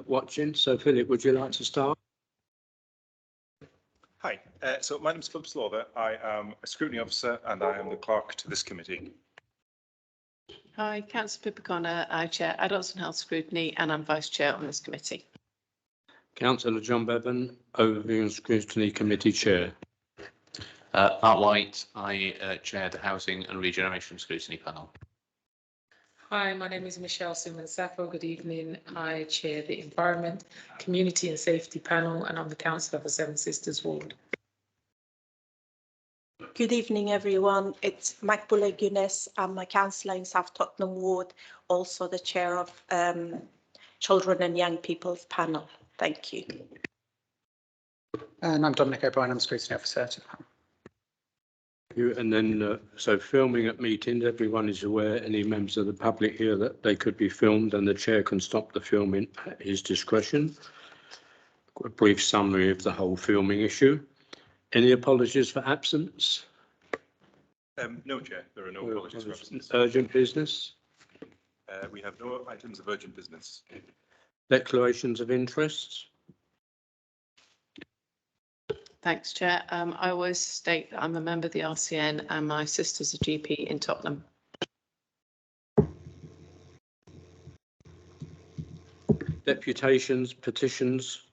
Watching. So, Philip, would you like to start? Hi, so my name is Philip Slaughter. I am a scrutiny officer and I am the clerk to this committee. Hi, Councillor Pippa Connor. I chair Adults and Health Scrutiny and I'm vice chair on this committee. Councillor John Bevan, Overview and Scrutiny Committee Chair. Mark White, I chair the Housing and Regeneration Scrutiny Panel. Hi, my name is Michelle Suman-Sappho. Good evening. I chair the Environment, Community and Safety Panel and I'm the councillor for Seven Sisters Ward. Good evening, everyone. It's Makbula Gunes. I'm a councillor in South Tottenham Ward, also the chair of Children and Young People's Panel. Thank you. And I'm Dominic O'Brien. I'm Scrutiny Officer to the panel. And then, so filming at meetings, everyone is aware, any members of the public here, that they could be filmed and the chair can stop the filming at his discretion. A brief summary of the whole filming issue. Any apologies for absence? No, Chair, there are no apologies for absence. Urgent business? We have no items of urgent business. Declarations of interests? Thanks, Chair. I always state that I'm a member of the RCN and my sister's a GP in Tottenham. Deputations, petitions,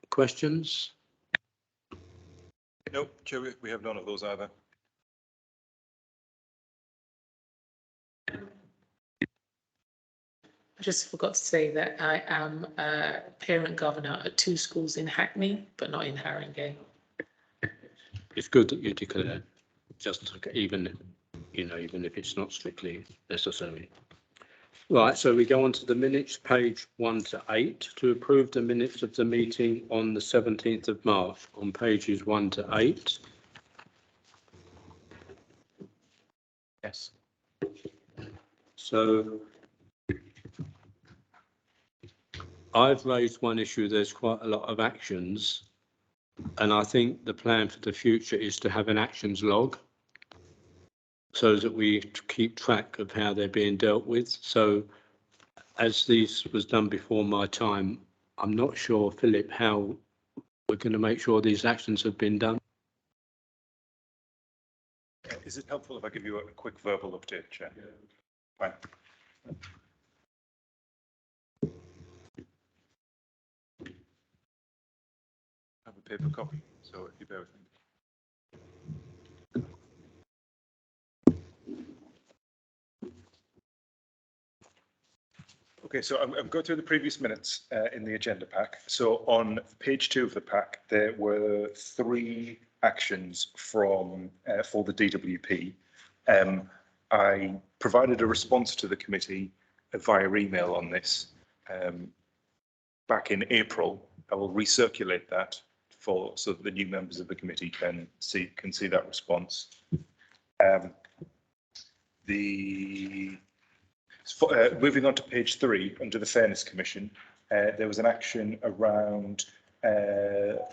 questions? No, Chair, we have none of those either. I just forgot to say that I am a parent governor at 2 schools in Hackney, but not in Haringey. It's good that you declare, just even, even if it's not strictly necessary. Right, so we go on to the minutes, page 1 to 8, to approve the minutes of the meeting on the 17th of March on pages 1 to 8. Yes. So I've raised one issue. There's quite a lot of actions, and I think the plan for the future is to have an actions log so that we keep track of how they're being dealt with. So as this was done before my time, I'm not sure, Philip, how we're going to make sure these actions have been done. Is it helpful if I give you a quick verbal update, Chair? Fine. I have a paper copy, so if you bear with me. Okay, so I'm going through the previous minutes in the agenda pack. So on page 2 of the pack, there were 3 actions from for the DWP. I provided a response to the committee via email on this back in April. I will recirculate that so that the new members of the committee can see that response. Moving on to page 3, under the Fairness Commission, there was an action around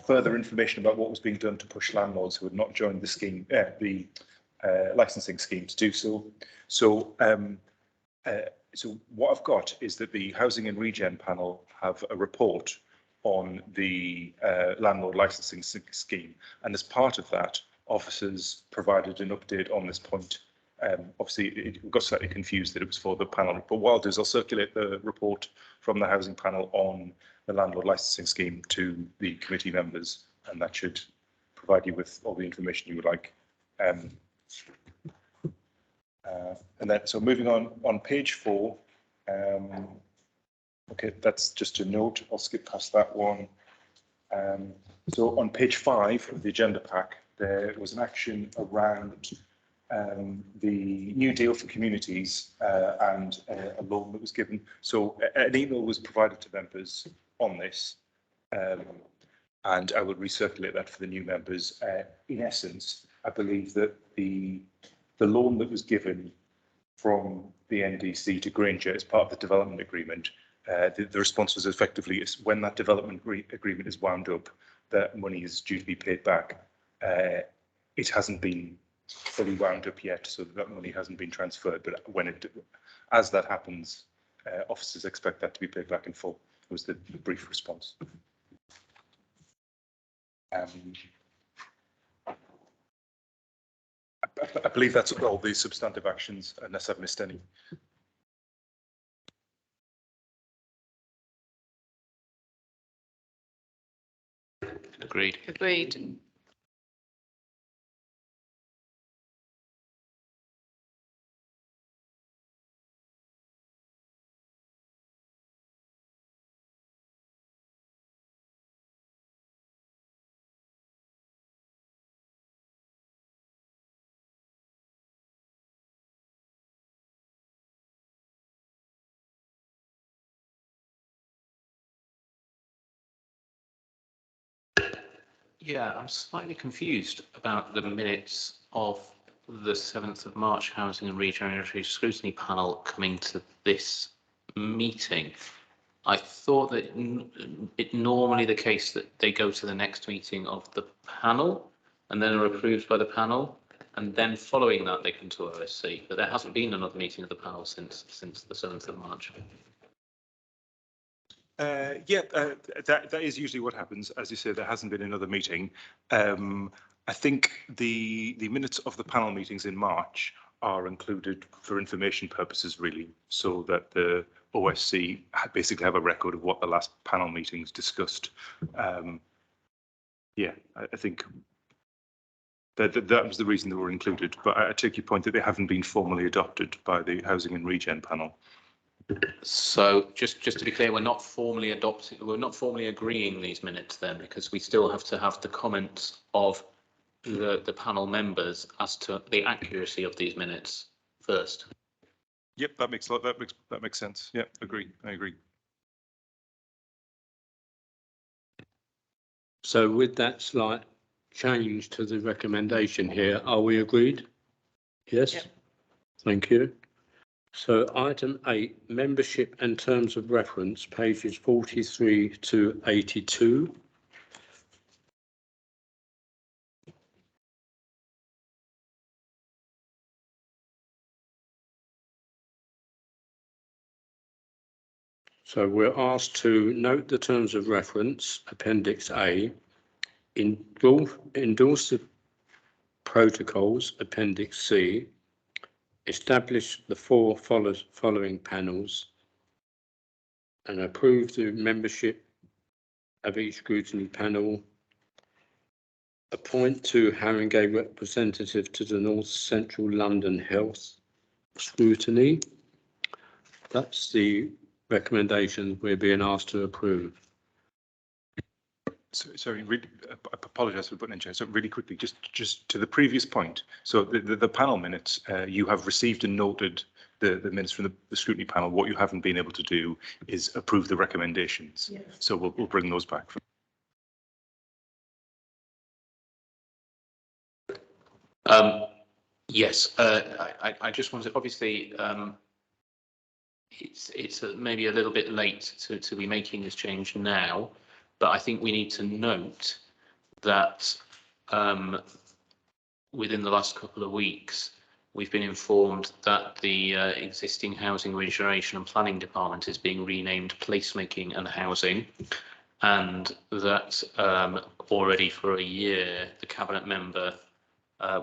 further information about what was being done to push landlords who had not joined the scheme, the licensing scheme, to do so. So what I've got is that the Housing and Regen panel have a report on the landlord licensing scheme, and as part of that, officers provided an update on this point. Obviously, it got slightly confused that it was for the panel, but what I'll do is I'll circulate the report from the housing panel on the landlord licensing scheme to the committee members, and that should provide you with all the information you would like. And then, so moving on page 4, okay, that's just a note. I'll skip past that one. So on page 5 of the agenda pack, there was an action around the new deal for communities and a loan that was given. So an email was provided to members on this, and I will recirculate that for the new members. In essence, I believe that the loan that was given from the NDC to Granger as part of the development agreement, the response was effectively is when that development agreement is wound up, that money is due to be paid back. It hasn't been fully wound up yet, so that money hasn't been transferred. But as that happens, officers expect that to be paid back in full. was the brief response. I believe that's all the substantive actions, unless I've missed any. Agreed. Agreed. Yeah, I'm slightly confused about the minutes of the 7th of March Housing and Regeneration Scrutiny Panel coming to this meeting. I thought that it's normally the case that they go to the next meeting of the panel and then are approved by the panel, and then following that they come to OSC. But there hasn't been another meeting of the panel since the 7th of March. That is usually what happens. As you say, there hasn't been another meeting. I think the minutes of the panel meetings in March are included for information purposes, really, so that the OSC basically have a record of what the last panel meetings discussed. Yeah, I think that was the reason they were included. But I take your point that they haven't been formally adopted by the Housing and Regen panel. So just to be clear, we're not formally agreeing these minutes then, because we still have to have the comments of the panel members as to the accuracy of these minutes first. Yep, that makes sense. Yeah, I agree. So with that slight change to the recommendation here, are we agreed? Yes. Yep. Thank you. So item 8, membership and terms of reference, pages 43 to 82. So we're asked to note the terms of reference, Appendix A, endorse the protocols, Appendix C, establish the 4 following panels, and approve the membership of each scrutiny panel, appoint 2 Haringey representative to the North Central London Health Scrutiny. That's the recommendation we're being asked to approve. Sorry, really, I apologise for putting in chair. So really quickly, just to the previous point. So the panel minutes, you have received and noted the minutes from the scrutiny panel. What you haven't been able to do is approve the recommendations. Yes. So we'll bring those back. Yes, I just wanted, obviously, it's maybe a little bit late to be making this change now, but I think we need to note that within the last couple of weeks, we've been informed that the existing Housing Regeneration and Planning Department is being renamed Placemaking and Housing, and that already for a year, the Cabinet member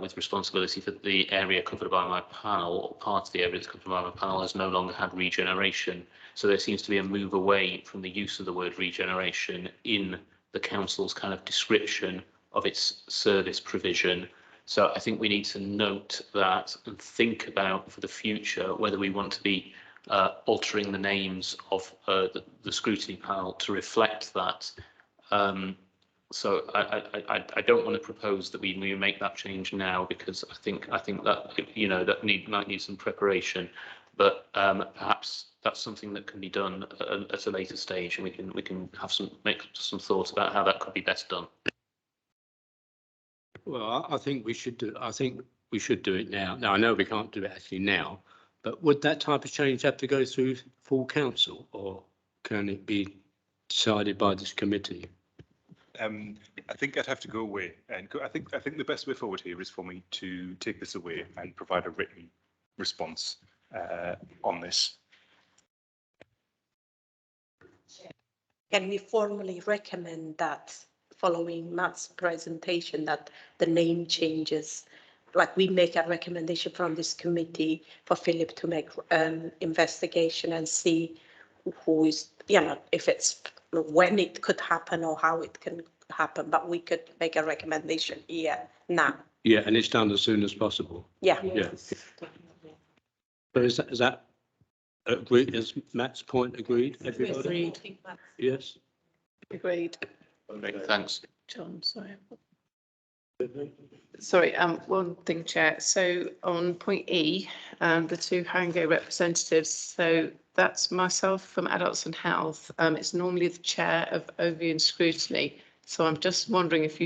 with responsibility for the area covered by my panel, or part of the area that's covered by my panel, has no longer had regeneration. So there seems to be a move away from the use of the word regeneration in the council's kind of description of its service provision. So I think we need to note that and think about for the future whether we want to be altering the names of the scrutiny panel to reflect that. So I don't want to propose that we make that change now, because I think that, you know, that might need some preparation, but perhaps that's something that can be done at a later stage, and we can have make some thought about how that could be best done. Well, I think we should do. I think we should do it now. Now I know we can't do it actually now, but would that type of change have to go through full council, or can it be decided by this committee? I think I'd have to go away, and I think the best way forward here is for me to take this away and provide a written response on this. can we formally recommend that following Matt's presentation that the name changes? Like we make a recommendation from this committee for Philip to make investigation and see who is, if it's when it could happen or how it can happen, but we could make a recommendation here now. Yeah, and it's done as soon as possible. Yeah. Yeah. But is that agreed? Is Matt's point agreed? Everybody? Agreed. Yes. Agreed. Thanks. John, sorry. Sorry, one thing, Chair. So on point E, the two Haringey representatives, so that's myself from Adults and Health. It's normally the Chair of Overview and Scrutiny. So I'm just wondering if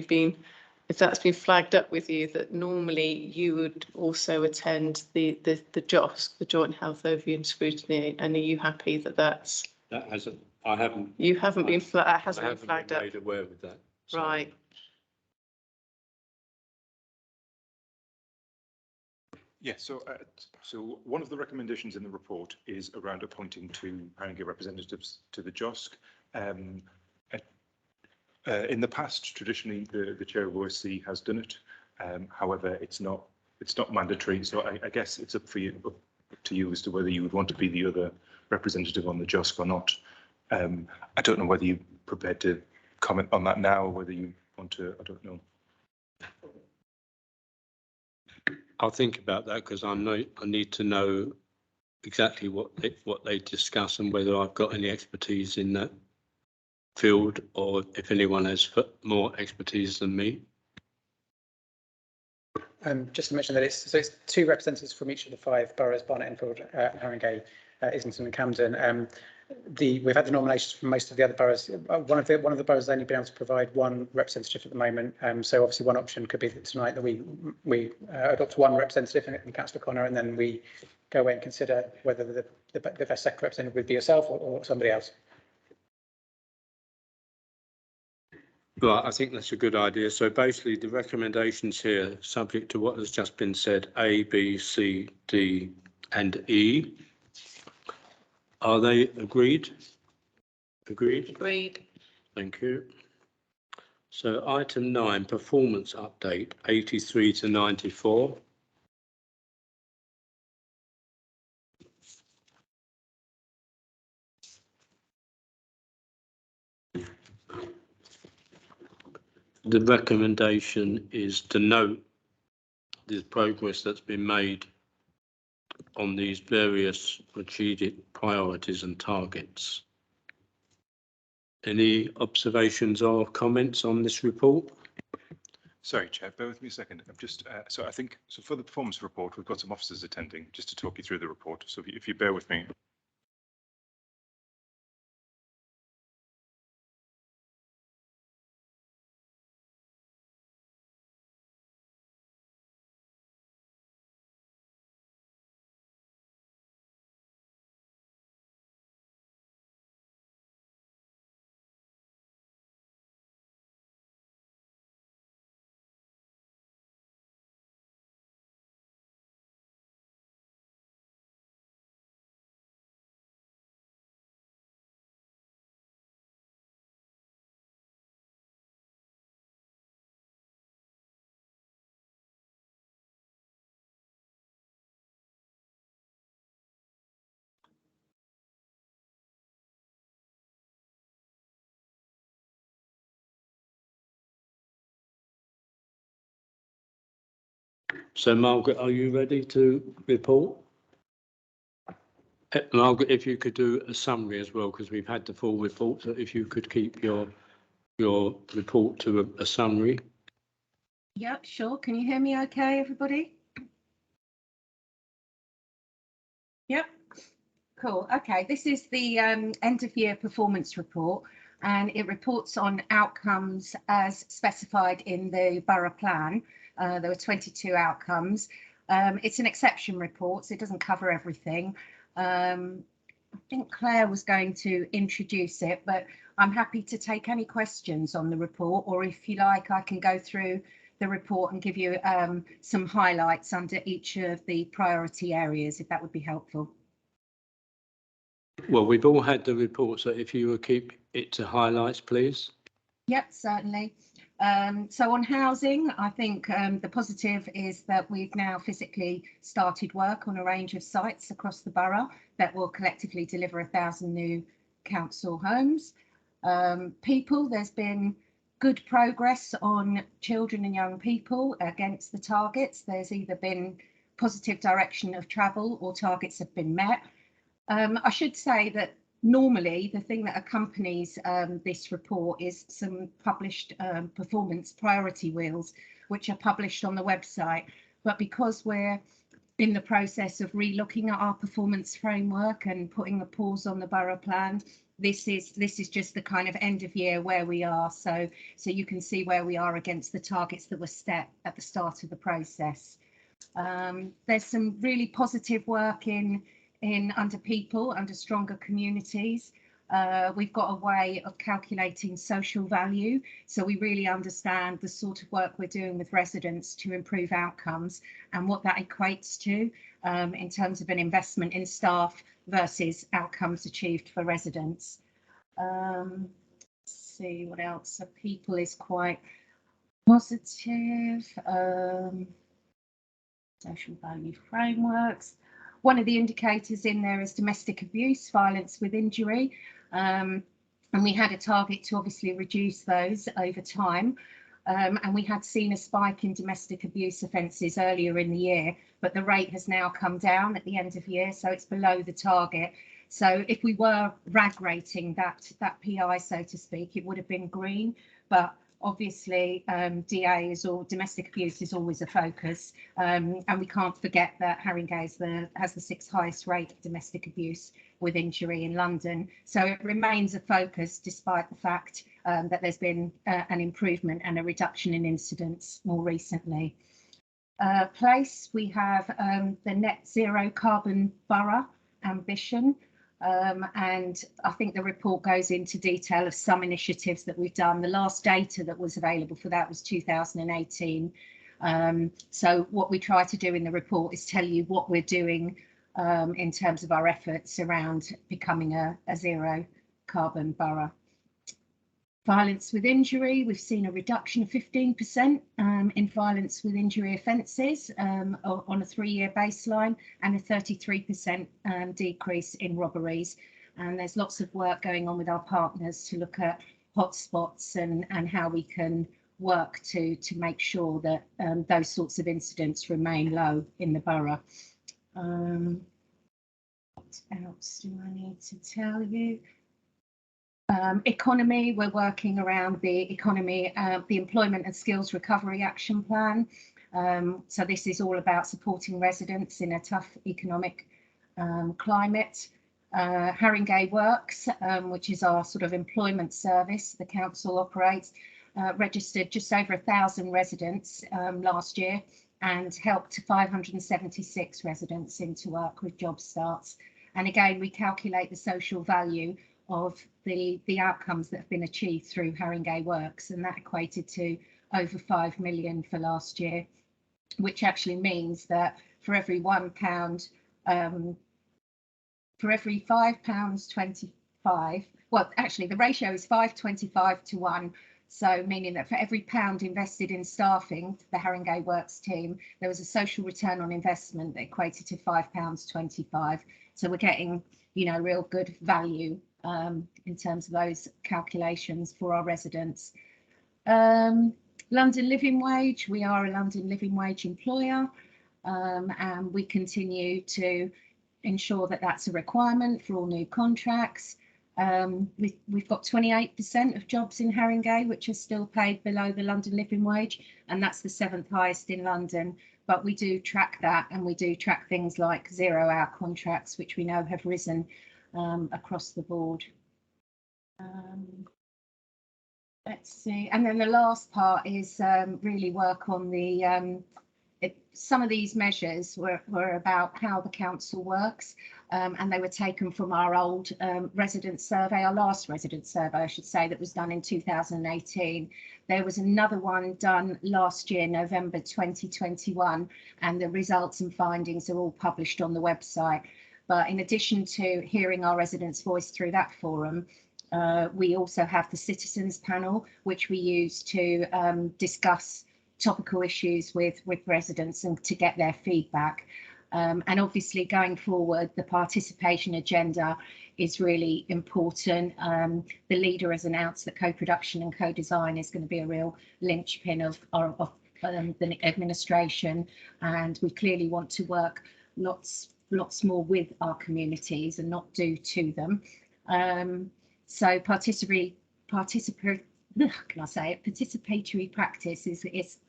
that's been flagged up with you, that normally you would also attend the JOSC, the Joint Health Overview and Scrutiny, and are you happy that that's? That hasn't, I haven't. You haven't been, hasn't been flagged up? Made aware with that. So. Right. Yeah, so one of the recommendations in the report is around appointing two Haringey representatives to the JOSC. In the past, traditionally, the chair of OSC has done it. However, it's not mandatory. So I guess it's up to you as to whether you would want to be the other representative on the JOSC or not. I don't know whether you're prepared to comment on that now or whether you want to. I don't know. I'll think about that because I need to know exactly what they discuss and whether I've got any expertise in that field or if anyone has more expertise than me. Just to mention that it's two representatives from each of the 5 boroughs: Barnet, Enfield, Haringey, Islington and Camden. We've had the nominations from most of the other boroughs. One of the boroughs has only been able to provide one representative at the moment. So obviously one option could be that tonight that we adopt one representative and Councillor Connor, and then we go away and consider whether the best second representative would be yourself or somebody else. Right, I think that's a good idea. So basically the recommendations here, subject to what has just been said, A, B, C, D and E. Are they agreed? Agreed? Agreed. Thank you. So item 9, performance update, 83 to 94. The recommendation is to note the progress that's been made on these various strategic priorities and targets. Any observations or comments on this report? Sorry, Chair, bear with me a second. I'm just, so for the performance report, we've got some officers attending just to talk you through the report. So if you bear with me. So Margaret, are you ready to report? Margaret, if you could do a summary as well, because we've had the full report, so if you could keep your report to a summary. Yeah, sure. Can you hear me okay, everybody? Yep. Cool. Okay, this is the end of year performance report, and it reports on outcomes as specified in the borough plan. There were 22 outcomes. It's an exception report, so it doesn't cover everything. I think Claire was going to introduce it, but I'm happy to take any questions on the report, or if you like, I can go through the report and give you some highlights under each of the priority areas, if that would be helpful. Well, we've all had the report, so if you would keep it to highlights, please. Yep, certainly. So on housing, I think the positive is that we've now physically started work on a range of sites across the borough that will collectively deliver 1,000 new council homes. People, there's been good progress on children and young people against the targets. There's either been positive direction of travel or targets have been met. I should say that normally the thing that accompanies this report is some published performance priority wheels, which are published on the website. But because we're in the process of re-looking at our performance framework and putting a pause on the borough plan, this is just the kind of end of year where we are. So you can see where we are against the targets that were set at the start of the process. There's some really positive work in under people, under stronger communities. We've got a way of calculating social value, so we really understand the sort of work we're doing with residents to improve outcomes and what that equates to in terms of an investment in staff versus outcomes achieved for residents. Let's see what else. So people is quite positive. Social value frameworks. One of the indicators in there is domestic abuse, violence with injury, and we had a target to obviously reduce those over time, and we had seen a spike in domestic abuse offences earlier in the year, but the rate has now come down at the end of year, so it's below the target. So if we were RAG rating that PI, so to speak, it would have been green, but obviously DA or domestic abuse is always a focus, and we can't forget that Haringey has the 6th highest rate of domestic abuse with injury in London, so it remains a focus despite the fact that there's been an improvement and a reduction in incidents more recently. Place, we have the net zero carbon borough ambition. And I think the report goes into detail of some initiatives that we've done. The last data that was available for that was 2018. So what we try to do in the report is tell you what we're doing in terms of our efforts around becoming a zero carbon borough. Violence with injury, we've seen a reduction of 15% in violence with injury offences on a 3-year baseline, and a 33% decrease in robberies. And there's lots of work going on with our partners to look at hotspots and how we can work to make sure that those sorts of incidents remain low in the borough. What else do I need to tell you? Economy, we're working around the economy, the Employment and Skills Recovery Action Plan. So this is all about supporting residents in a tough economic climate. Haringey Works, which is our sort of employment service the council operates, registered just over 1,000 residents last year and helped 576 residents into work with job starts. And again, we calculate the social value of the outcomes that have been achieved through Haringey Works, and that equated to over 5 million for last year, which actually means that for every £1, for every £5.25, well, actually the ratio is 5.25 to 1. So meaning that for every pound invested in staffing the Haringey Works team, there was a social return on investment that equated to £5.25. So we're getting, real good value in terms of those calculations for our residents. London Living Wage, we are a London Living Wage employer, and we continue to ensure that that's a requirement for all new contracts. We've got 28% of jobs in Haringey which are still paid below the London Living Wage, and that's the 7th highest in London. But we do track that, and we do track things like 0-hour contracts, which we know have risen across the board. Let's see, and then the last part is really work on the some of these measures were about how the council works, and they were taken from our old resident survey, our last resident survey, I should say, that was done in 2018. There was another one done last year, November 2021, and the results and findings are all published on the website. But in addition to hearing our residents' voice through that forum, we also have the citizens panel, which we use to discuss topical issues with residents and to get their feedback. And obviously going forward, the participation agenda is really important. The leader has announced that co-production and co-design is going to be a real linchpin of the administration, and we clearly want to work lots more with our communities and not do to them. So participatory practice is,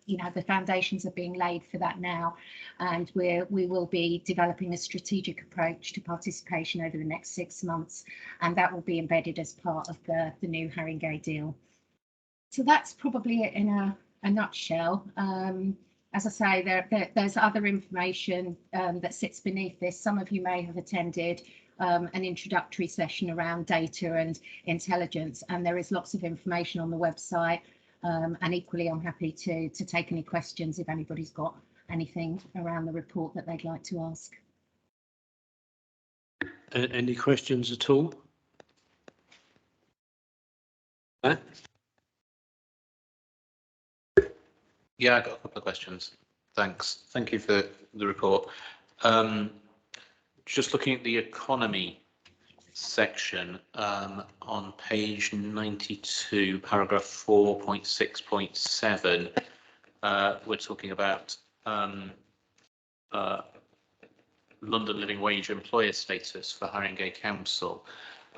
you know, the foundations are being laid for that now, and we will be developing a strategic approach to participation over the next 6 months, and that will be embedded as part of the new Haringey deal. So that's probably it in a nutshell. As I say, there's other information that sits beneath this. Some of you may have attended an introductory session around data and intelligence, and there is lots of information on the website. And equally, I'm happy to take any questions if anybody's got anything around the report that they'd like to ask. Any questions at all? Huh? Yeah, I got a couple of questions. Thanks. Thank you for the report. Just looking at the economy section on page 92, paragraph 4.6.7, we're talking about London living wage employer status for Haringey Council.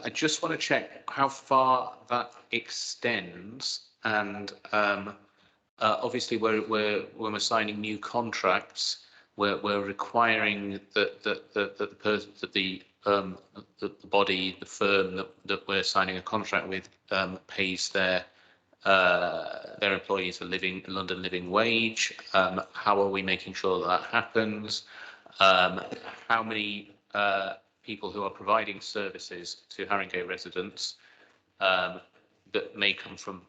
I just want to check how far that extends, and obviously when we're signing new contracts, we're requiring that the body, the firm that we're signing a contract with, pays their employees a London living wage. How are we making sure that happens? How many people who are providing services to Haringey residents that may come from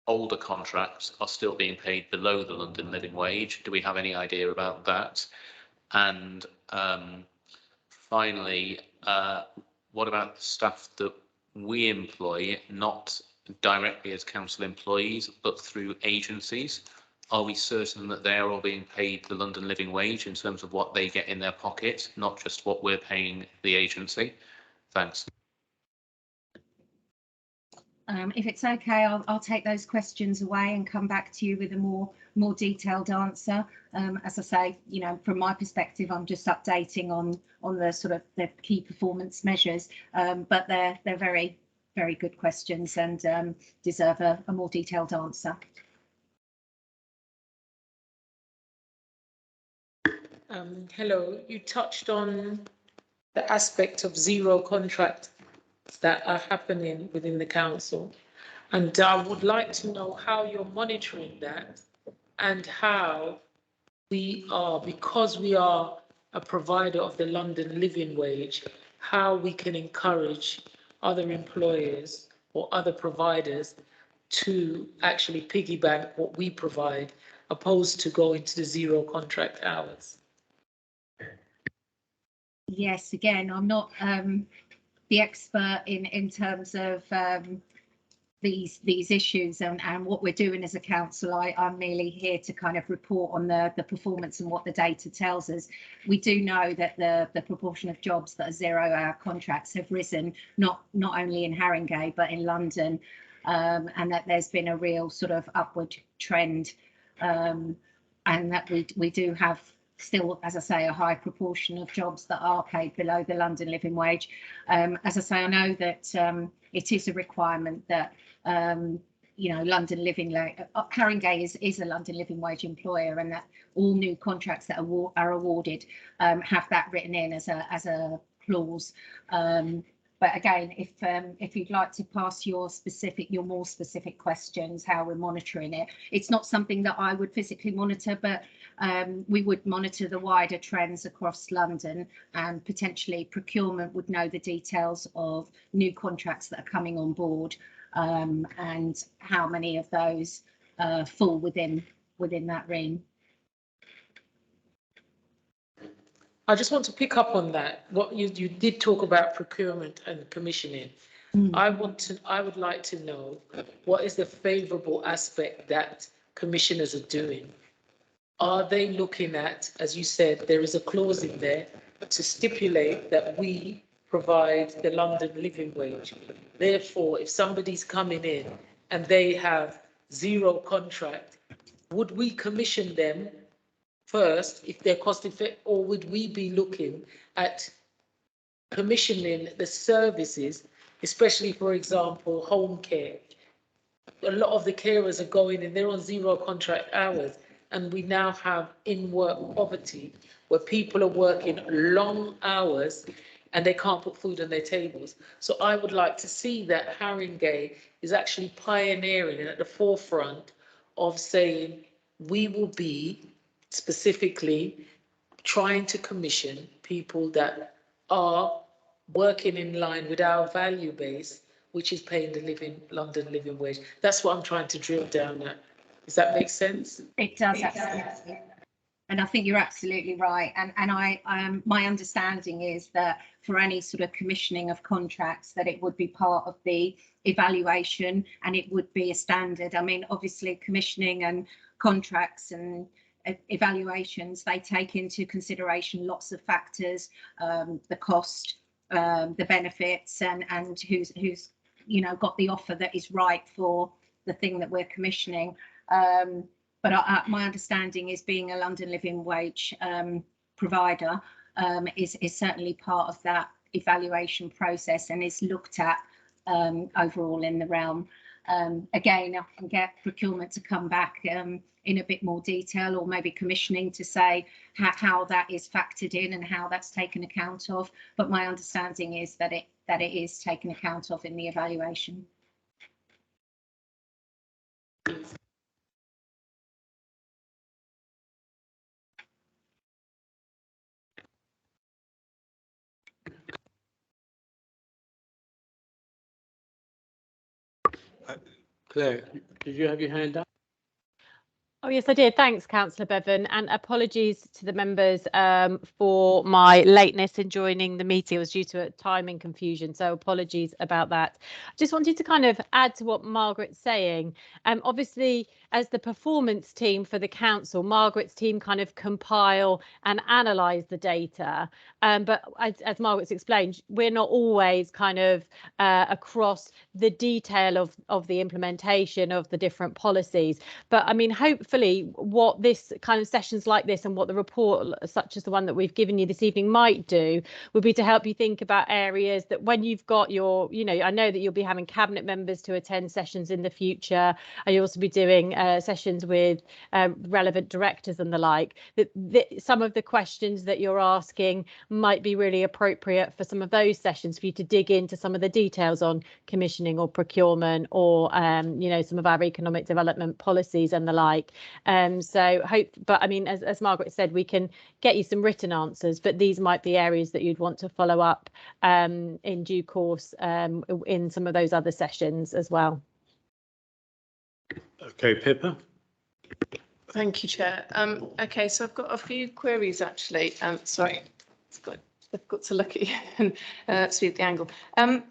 older contracts are still being paid below the London living wage? Do we have any idea about that? And finally, what about the staff that we employ, not directly as council employees, but through agencies? Are we certain that they are all being paid the London living wage in terms of what they get in their pocket, not just what we're paying the agency? Thanks. If it's okay, I'll take those questions away and come back to you with a more detailed answer. As I say, you know, from my perspective, I'm just updating on the sort of the key performance measures, but they're very, very good questions and deserve a more detailed answer. Hello, you touched on the aspect of zero contract that are happening within the council, and I would like to know how you're monitoring that and how we are, because we are a provider of the London living wage, how we can encourage other employers or other providers to actually piggyback what we provide, opposed to going to the zero contract hours. Yes, again, I'm not the expert in terms of these issues and what we're doing as a council. I'm merely here to kind of report on the performance and what the data tells us. We do know that the proportion of jobs that are 0-hour contracts have risen, not only in Haringey but in London, and that there's been a real sort of upward trend, and that we do have still, as I say, a high proportion of jobs that are paid below the London living wage. As I say, I know that it is a requirement that you know, London living Haringey is a London living wage employer, and that all new contracts that are awarded have that written in as a clause. But again, if you'd like to pass your more specific questions, how we're monitoring it, it's not something that I would physically monitor, but we would monitor the wider trends across London, and potentially procurement would know the details of new contracts that are coming on board, and how many of those fall within that ring. I just want to pick up on that. What you did talk about procurement and commissioning. I would like to know what is the favourable aspect that commissioners are doing. Are they looking at, as you said, there is a clause in there to stipulate that we provide the London living wage. Therefore, if somebody's coming in and they have zero contract, would we commission them first if they're cost effective, or would we be looking at commissioning the services, especially, for example, home care? A lot of the carers are going in, they're on zero contract hours, and we now have in-work poverty where people are working long hours and they can't put food on their tables. So I would like to see that Haringey is actually pioneering and at the forefront of saying we will be specifically trying to commission people that are working in line with our value base, which is paying the London living wage. That's what I'm trying to drill down at. Does that make sense? It does, absolutely. And I think you're absolutely right. And my understanding is that for any sort of commissioning of contracts, that it would be part of the evaluation and it would be a standard. I mean, obviously commissioning and contracts and evaluations, they take into consideration lots of factors, the cost, the benefits, and who's got the offer that is right for the thing that we're commissioning. But my understanding is being a London living wage provider is certainly part of that evaluation process and is looked at overall in the realm. Again, I can get procurement to come back in a bit more detail, or maybe commissioning to say how that is factored in and how that's taken account of. But my understanding is that it is taken account of in the evaluation. Claire, did you have your hand up? Oh, yes, I did. Thanks, Councillor Bevan, and apologies to the members for my lateness in joining the meeting. It was due to a timing confusion, so apologies about that. Just wanted to kind of add to what Margaret's saying. Obviously, as the performance team for the council, Margaret's team kind of compile and analyse the data. But as Margaret's explained, we're not always kind of across the detail of the implementation of the different policies. But I mean, hopefully what this kind of sessions like this and what the report such as the one that we've given you this evening might do would be to help you think about areas that when you've got your, I know that you'll be having cabinet members to attend sessions in the future, and you'll also be doing sessions with relevant directors and the like, that some of the questions that you're asking might be really appropriate for some of those sessions for you to dig into some of the details on commissioning or procurement or some of our economic development policies and the like. But I mean, as Margaret said, we can get you some written answers, but these might be areas that you'd want to follow up in due course in some of those other sessions as well. Okay, Pippa. Thank you, Chair. Okay, so I've got a few queries actually. Sorry, I've got to look at you and see at the angle.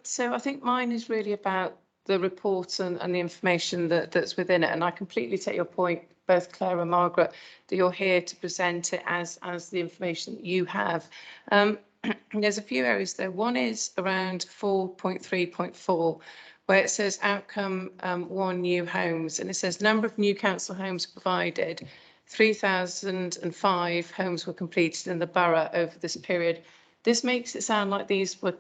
So I think mine is really about the report and the information that's within it. And I completely take your point, both Claire and Margaret, that you're here to present it as the information that you have. There's a few areas there. One is around 4.3.4, where it says outcome 1 new homes, and it says number of new council homes provided. 3,005 homes were completed in the borough over this period. This makes it sound like these were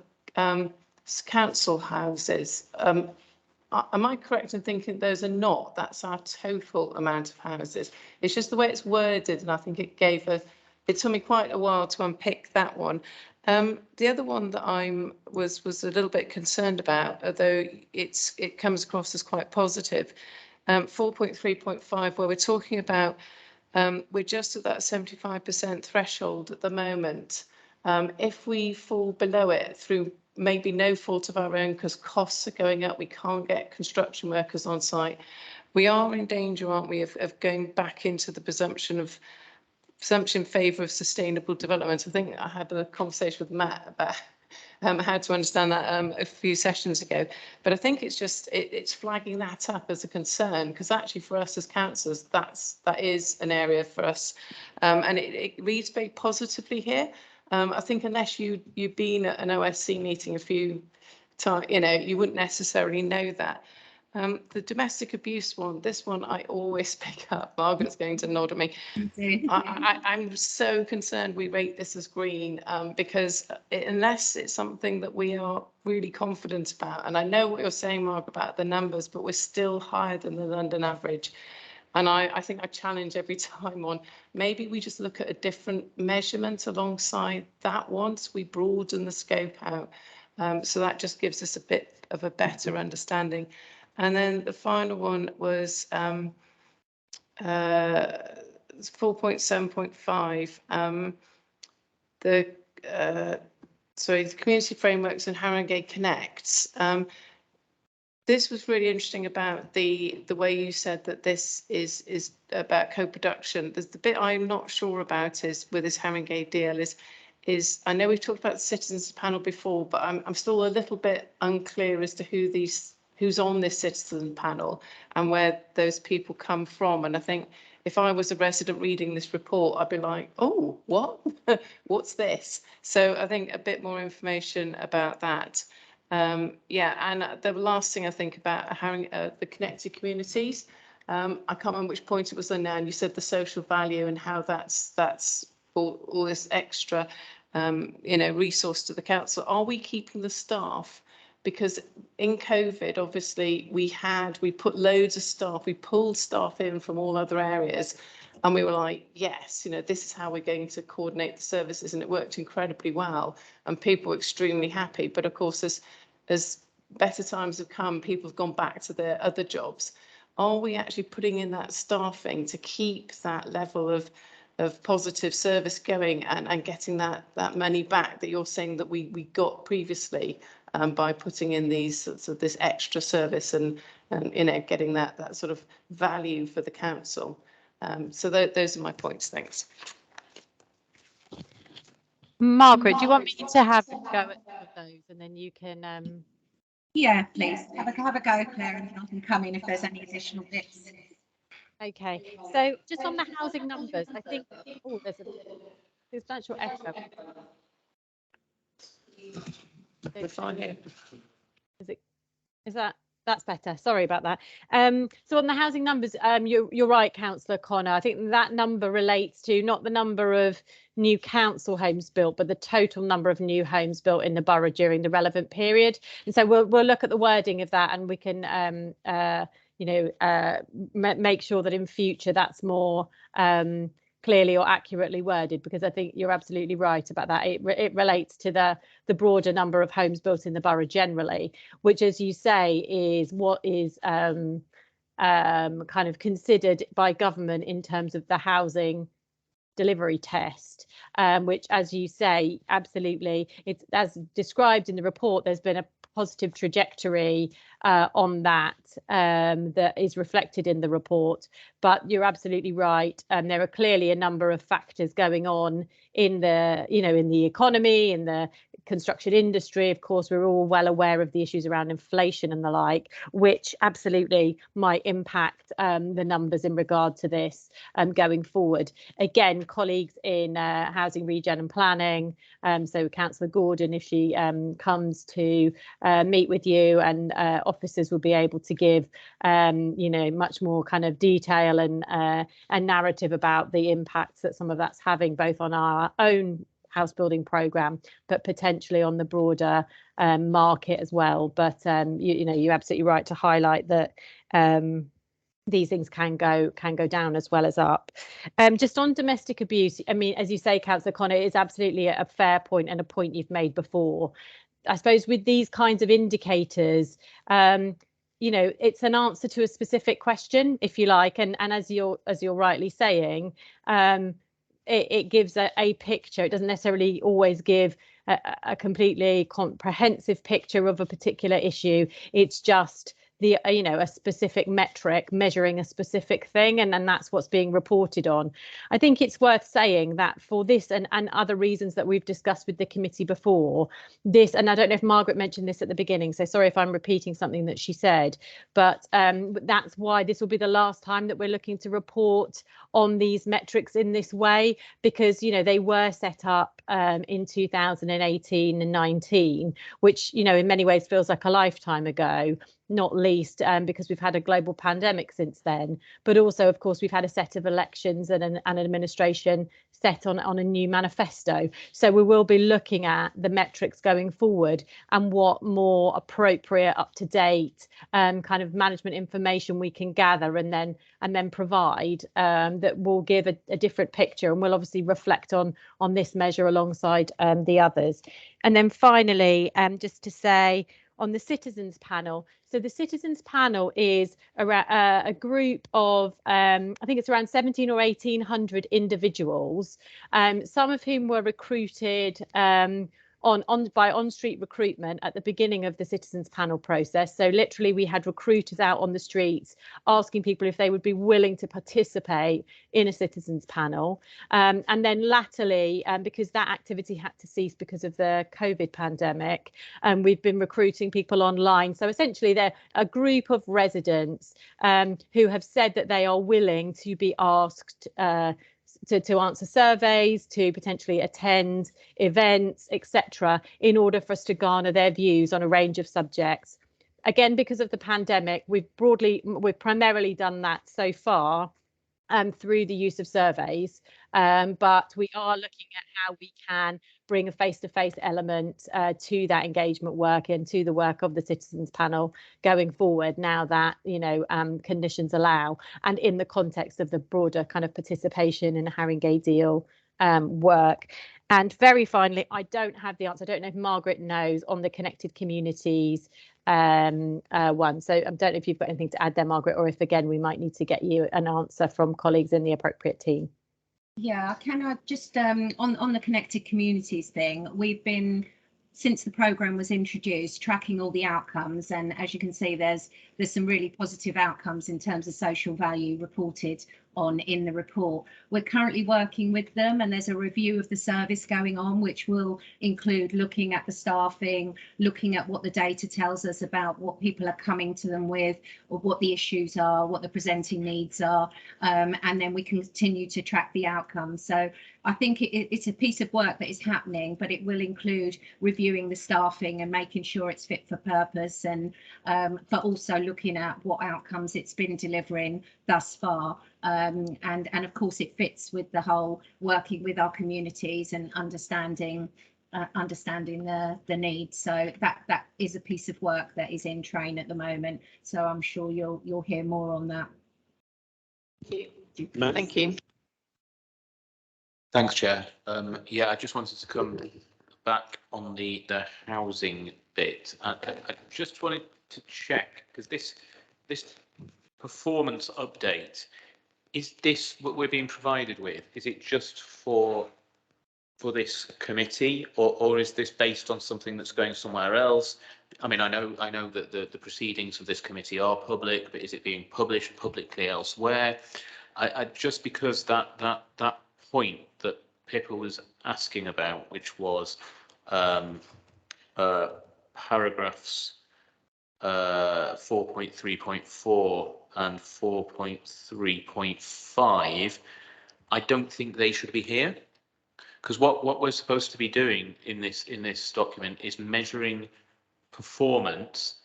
council houses. Am I correct in thinking those are not? That's our total amount of houses. It's just the way it's worded, and I think it took me quite a while to unpick that one. The other one that was a little bit concerned about, although it comes across as quite positive, 4.3.5, where we're talking about we're just at that 75% threshold at the moment. If we fall below it through maybe no fault of our own because costs are going up, we can't get construction workers on site, we are in danger, aren't we, of going back into the presumption of presumption in favour of sustainable development. I think I had a conversation with Matt about how to understand that a few sessions ago. But I think it's just it's flagging that up as a concern, because actually for us as councillors, that is an area for us, and it reads very positively here. I think unless you've been at an OSC meeting a few times, you wouldn't necessarily know that. The domestic abuse one, this one I always pick up. Margaret's going to nod at me. I'm so concerned we rate this as green, because unless it's something that we are really confident about, and I know what you're saying, Margaret, about the numbers, but we're still higher than the London average. And I think I challenge every time on, maybe we just look at a different measurement alongside that one, so we broaden the scope out. So that just gives us a bit of a better understanding. And then the final one was 4.7.5. The community frameworks and Haringey Connects. This was really interesting about the way you said that this is about co-production. The bit I'm not sure about is with this Haringey deal is I know we've talked about the citizens panel before, but I'm still a little bit unclear as to who's on this citizen panel and where those people come from. And I think if I was a resident reading this report, I'd be like, oh, what? What's this? So I think a bit more information about that. Yeah, and the last thing I think about the connected communities. I can't remember which point it was on now, and you said the social value and how that's all this extra, resource to the council. Are we keeping the staff? Because in COVID, obviously, we put loads of staff, we pulled staff in from all other areas, and we were like, yes, this is how we're going to coordinate the services, and it worked incredibly well, and people were extremely happy. But of course, as better times have come, people have gone back to their other jobs. Are we actually putting in that staffing to keep that level of positive service going and getting that money back that you're saying that we got previously? By putting in these sorts of this extra service and getting that sort of value for the council. So those are my points. Thanks. Margaret, do you want me to have a go at some of those, and then you can? Yeah, please have a go, Claire, and then I can come in if there's any additional bits. Okay, so just on the housing numbers, I think there's a substantial echo. We're fine here. That's better. Sorry about that. So on the housing numbers, you're right, Councillor Connor. I think that number relates to not the number of new council homes built, but the total number of new homes built in the borough during the relevant period. And so we'll look at the wording of that, and we can make sure that in future that's more clearly or accurately worded, because I think you're absolutely right about that. It relates to the broader number of homes built in the borough generally, which, as you say, is what is kind of considered by government in terms of the housing delivery test, which, as you say, absolutely, it's as described in the report. There's been a positive trajectory on that that is reflected in the report, but you're absolutely right. There are clearly a number of factors going on in the in the economy, in the construction industry. Of course, we're all well aware of the issues around inflation and the like, which absolutely might impact the numbers in regard to this going forward. Again, colleagues in housing, regen and planning, so Councillor Gordon, if she comes to meet with you, and officers will be able to give much more kind of detail and narrative about the impacts that some of that's having, both on our own house building programme, but potentially on the broader market as well. But you're absolutely right to highlight that these things can go down as well as up. Just on domestic abuse, I mean, as you say, Councillor Connor, it is absolutely a fair point, and a point you've made before. I suppose with these kinds of indicators, it's an answer to a specific question, if you like, and as you're rightly saying, it gives a picture. It doesn't necessarily always give a completely comprehensive picture of a particular issue. It's just the a specific metric measuring a specific thing, and then that's what's being reported on. I think it's worth saying that for this and other reasons that we've discussed with the committee before, this, and I don't know if Margaret mentioned this at the beginning, so sorry if I'm repeating something that she said, but that's why this will be the last time that we're looking to report on these metrics in this way, because they were set up in 2018 and 19, which in many ways feels like a lifetime ago, not least because we've had a global pandemic since then, but also of course we've had a set of elections and an administration set on a new manifesto. So we will be looking at the metrics going forward and what more appropriate, up to date kind of management information we can gather and then provide that will give a different picture, and we'll obviously reflect on this measure alongside the others. And then finally, just to say on the citizens panel. So the citizens panel is a group of, I think it's around 17 or 1800 individuals, some of whom were recruited by on-street recruitment at the beginning of the citizens panel process. So literally we had recruiters out on the streets asking people if they would be willing to participate in a citizens panel. And then latterly, because that activity had to cease because of the COVID pandemic, we've been recruiting people online. So essentially they're a group of residents who have said that they are willing to be asked to answer surveys, to potentially attend events, etc., in order for us to garner their views on a range of subjects. Again, because of the pandemic, we've primarily done that so far through the use of surveys, but we are looking at how we can bring a face-to-face element to that engagement work and to the work of the citizens panel going forward, now that conditions allow, and in the context of the broader kind of participation in the Haringey deal work. And very finally, I don't have the answer. I don't know if Margaret knows on the connected communities one. So I don't know if you've got anything to add there, Margaret, or if again we might need to get you an answer from colleagues in the appropriate team. Yeah, can I just on the connected communities thing, we've been, since the programme was introduced, tracking all the outcomes, and as you can see there's some really positive outcomes in terms of social value reported on in the report. We're currently working with them, and there's a review of the service going on, which will include looking at the staffing, looking at what the data tells us about what people are coming to them with, or what the issues are, what the presenting needs are, and then we can continue to track the outcomes. So I think it's a piece of work that is happening, but it will include reviewing the staffing and making sure it's fit for purpose, and but also looking at what outcomes it's been delivering thus far. And of course it fits with the whole working with our communities and understanding the needs. So that is a piece of work that is in train at the moment. So I'm sure you'll hear more on that. Thank you. Thanks, Chair. Yeah, I just wanted to come back on the housing bit. I just wanted to check, because this performance update, is this what we're being provided with? Is it just for this committee, or is this based on something that's going somewhere else? I mean, I know that the proceedings of this committee are public, but is it being published publicly elsewhere? I just because that point that Pippa was asking about, which was paragraphs 4.3.4 and 4.3.5, I don't think they should be here, because what we're supposed to be doing in this document is measuring performance,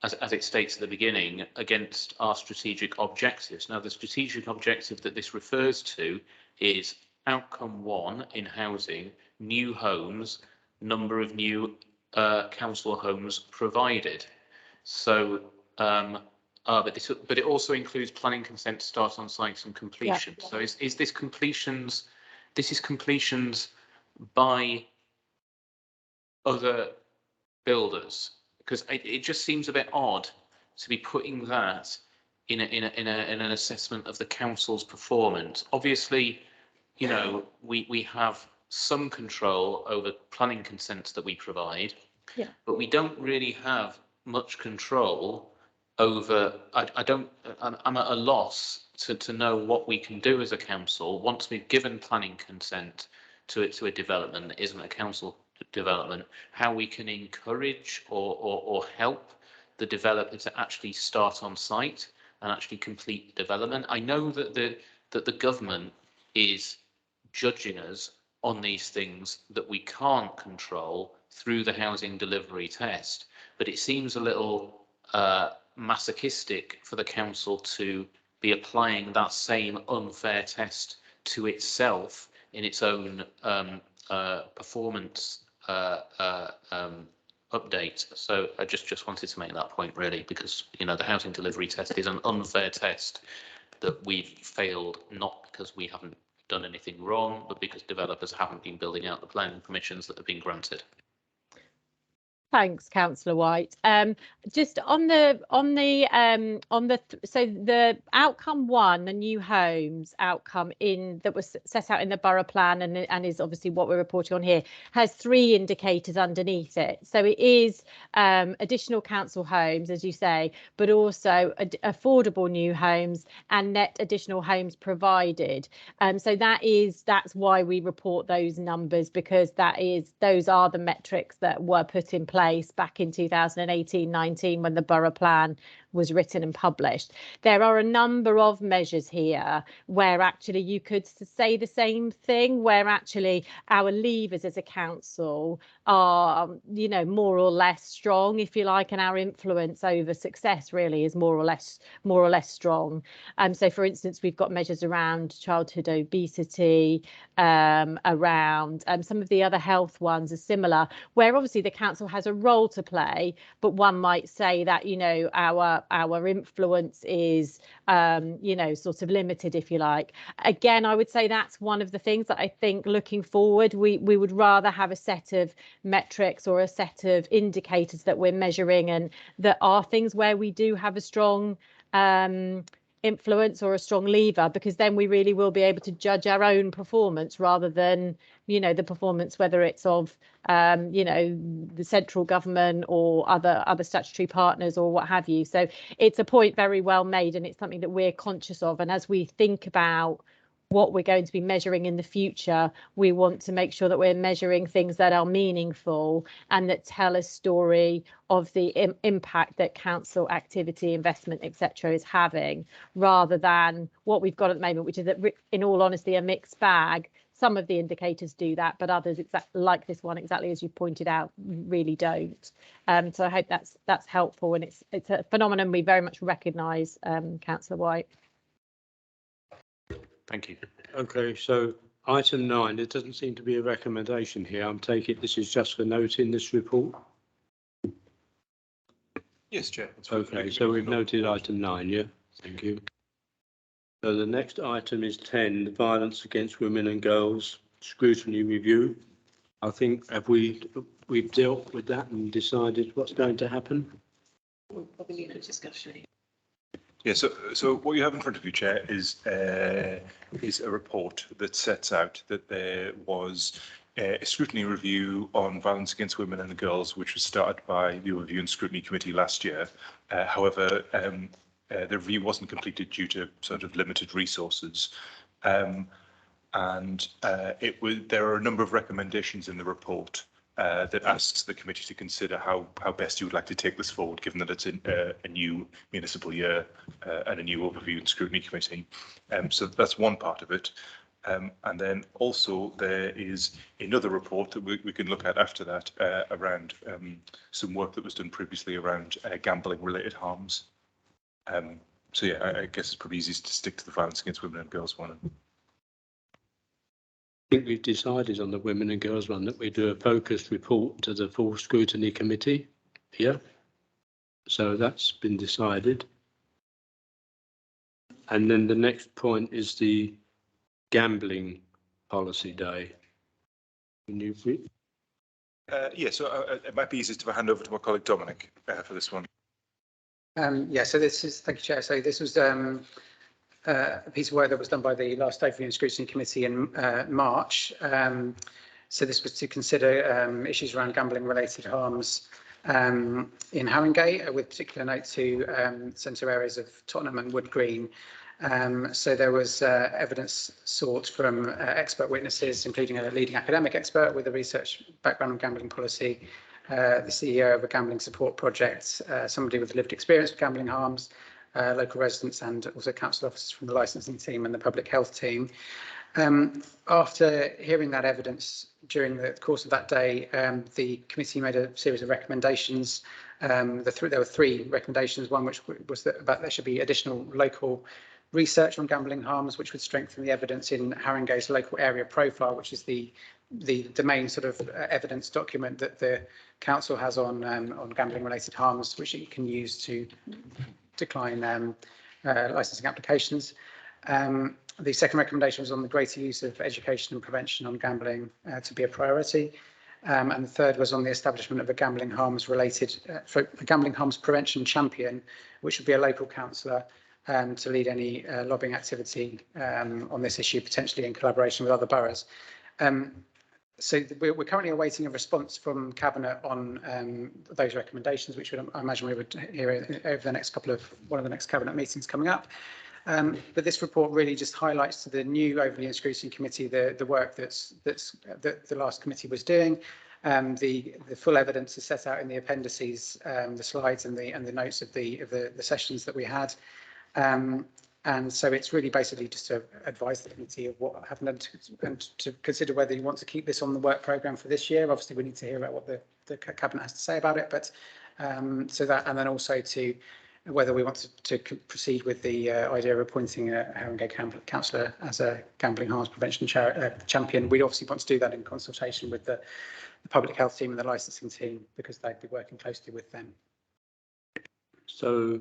as it states at the beginning, against our strategic objectives. Now, the strategic objective that this refers to is outcome 1 in housing, new homes, number of new council homes provided. So, but it also includes planning consent, start on sites, and completion. Yeah. So is this completions? This is completions by other builders, because it just seems a bit odd to be putting that in an assessment of the council's performance. Obviously, we have some control over planning consents that we provide, yeah, but we don't really have much control over, I'm at a loss to know what we can do as a council once we've given planning consent to a development that isn't a council development, how we can encourage or help the developer to actually start on site and actually complete the development. I know that the government is judging us on these things that we can't control through the housing delivery test, but it seems a little masochistic for the council to be applying that same unfair test to itself in its own performance update. So I just wanted to make that point really, because the housing delivery test is an unfair test that we've failed, not because we haven't done anything wrong, but because developers haven't been building out the planning permissions that have been granted. Thanks, Councillor White. Just on the so the outcome one, the new homes outcome that was set out in the borough plan and is obviously what we're reporting on here, has 3 indicators underneath it. So it is additional council homes, as you say, but also affordable new homes and net additional homes provided. So that's why we report those numbers, because those are the metrics that were put in place back in 2018-19 when the borough plan was written and published. There are a number of measures here where actually you could say the same thing, where actually our levers as a council are, more or less strong, if you like, and our influence over success really is more or less strong. So, for instance, we've got measures around childhood obesity, around some of the other health ones are similar, where obviously the council has a role to play, but one might say that our influence is sort of limited, if you like. Again, I would say that's one of the things that I think looking forward we would rather have a set of metrics or a set of indicators that we're measuring, and that are things where we do have a strong influence or a strong lever, because then we really will be able to judge our own performance rather than the performance, whether it's of the central government or other statutory partners or what have you. So it's a point very well made, and it's something that we're conscious of, and as we think about what we're going to be measuring in the future, we want to make sure that we're measuring things that are meaningful and that tell a story of the impact that council activity, investment, etc. is having, rather than what we've got at the moment, which is, that, in all honesty, a mixed bag. Some of the indicators do that, but others, like this one, exactly as you pointed out, really don't. So I hope that's helpful, and it's a phenomenon we very much recognise, Councillor White. Thank you. Okay, so item 9, there doesn't seem to be a recommendation here. I'm taking this is just for note in this report. Yes, Chair. Okay, so we've noted item 9, yeah? Thank you. So the next item is 10, the violence against women and girls scrutiny review. I think we've dealt with that and decided what's going to happen. We'll probably need a discussion. Yeah, so what you have in front of you, Chair, is a report that sets out that there was a scrutiny review on violence against women and girls, which was started by the Review and Scrutiny Committee last year. However, the review wasn't completed due to sort of limited resources. There are a number of recommendations in the report that asks the committee to consider how best you would like to take this forward, given that it's a new municipal year and a new overview and scrutiny committee. So that's one part of it. And then also there is another report that we can look at after that around some work that was done previously around gambling related harms. So yeah, I guess it's probably easiest to stick to the violence against women and girls one. I think we've decided on the women and girls one that we do a focused report to the full scrutiny committee. Yeah. So that's been decided. And then the next point is the gambling policy day. Yeah, so it might be easiest if I hand over to my colleague Dominic for this one. Yeah, so this is, thank you, Chair. So this was a piece of work that was done by the last Overview and Scrutiny Committee in March. So this was to consider issues around gambling related harms in Haringey, with particular note to centre areas of Tottenham and Wood Green. So there was evidence sought from expert witnesses, including a leading academic expert with a research background on gambling policy, the CEO of a gambling support project, somebody with lived experience with gambling harms, local residents, and also council officers from the licensing team and the public health team. After hearing that evidence during the course of that day, the committee made a series of recommendations. There were three recommendations, one which was that there should be additional local research on gambling harms, which would strengthen the evidence in Haringey's local area profile, which is the main sort of evidence document that the council has on gambling related harms, which it can use to decline licensing applications. The second recommendation was on the greater use of education and prevention on gambling to be a priority. And the third was on the establishment of a gambling harms prevention champion, which would be a local councillor to lead any lobbying activity on this issue, potentially in collaboration with other boroughs. So we're currently awaiting a response from Cabinet on those recommendations, which I imagine we would hear over the next one of the next Cabinet meetings coming up. But this report really just highlights to the new Overview and Scrutiny Committee the work that the last committee was doing. The full evidence is set out in the appendices, the slides and the notes of the sessions that we had. And so it's really basically just to advise the committee of what happened and to consider whether you want to keep this on the work programme for this year. Obviously, we need to hear about what the Cabinet has to say about it, but so that, and then also to whether we want to proceed with the idea of appointing a Haringey councillor as a gambling harms prevention champion. We obviously want to do that in consultation with the public health team and the licensing team, because they'd be working closely with them. So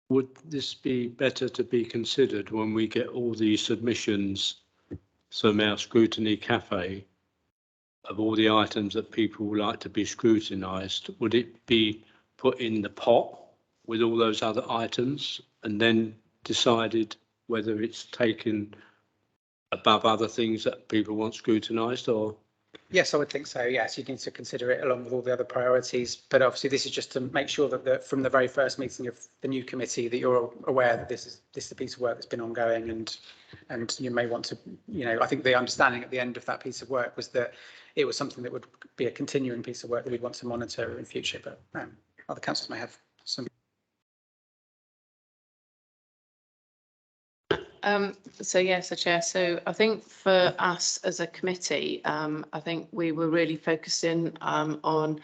would this be better to be considered when we get all the submissions from our Scrutiny Cafe of all the items that people would like to be scrutinised? Would it be put in the pot with all those other items and then decided whether it's taken above other things that people want scrutinised? Or yes, I would think so. Yes, you need to consider it along with all the other priorities. But obviously, this is just to make sure that from the very first meeting of the new committee, that you're aware that this is a piece of work that's been ongoing, and you may want to, I think the understanding at the end of that piece of work was that it was something that would be a continuing piece of work that we'd want to monitor in future. But other councils may have some. So yes, Chair. So I think for us as a committee, I think we were really focusing on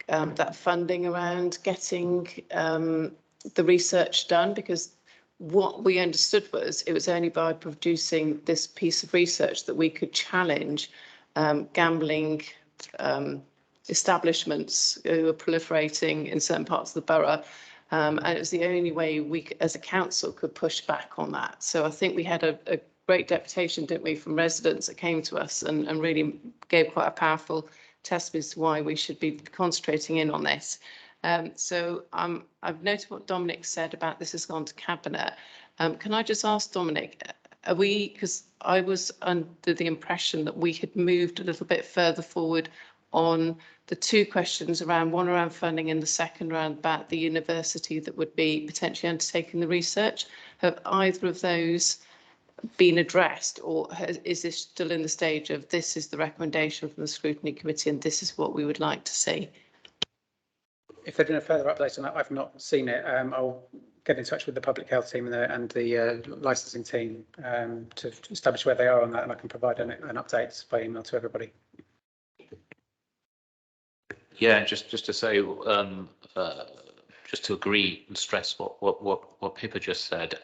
that funding around getting the research done, because what we understood was it was only by producing this piece of research that we could challenge gambling establishments who are proliferating in certain parts of the borough. And it was the only way we, as a council, could push back on that. So I think we had a great deputation, didn't we, from residents that came to us and really gave quite a powerful testimony as to why we should be concentrating in on this. So I've noted what Dominic said about this has gone to Cabinet. Can I just ask Dominic, are we, because I was under the impression that we had moved a little bit further forward on the two questions around, one around funding and the second around about the university that would be potentially undertaking the research. Have either of those been addressed, or is this still in the stage of this is the recommendation from the Scrutiny Committee and this is what we would like to see? If there's been a further update on that, I've not seen it. I'll get in touch with the public health team and the licensing team to establish where they are on that, and I can provide an update by email to everybody. Yeah, just to say, just to agree and stress what Pippa just said.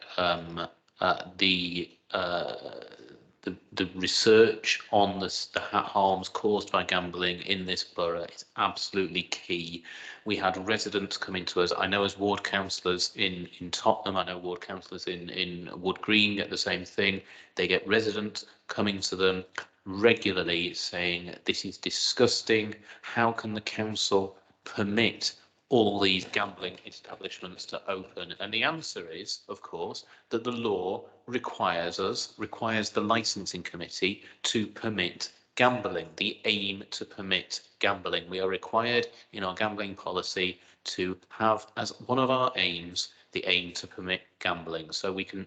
The research on the harms caused by gambling in this borough is absolutely key. We had residents coming to us. I know as ward councillors in Tottenham, I know ward councillors in Wood Green get the same thing. They get residents coming to them regularly saying, this is disgusting. How can the council permit all these gambling establishments to open? And the answer is, of course, that the law requires the licensing committee to permit gambling, the aim to permit gambling. We are required in our gambling policy to have as one of our aims the aim to permit gambling. So we can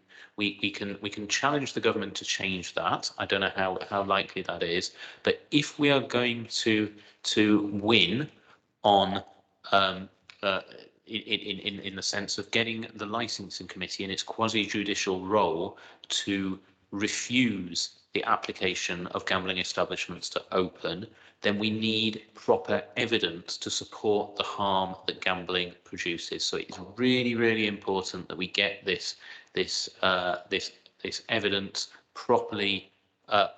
challenge the government to change that. I don't know how likely that is, but if we are going to win on in the sense of getting the licensing committee in its quasi-judicial role to refuse the application of gambling establishments to open, then we need proper evidence to support the harm that gambling produces. So it's really, really important that we get this evidence properly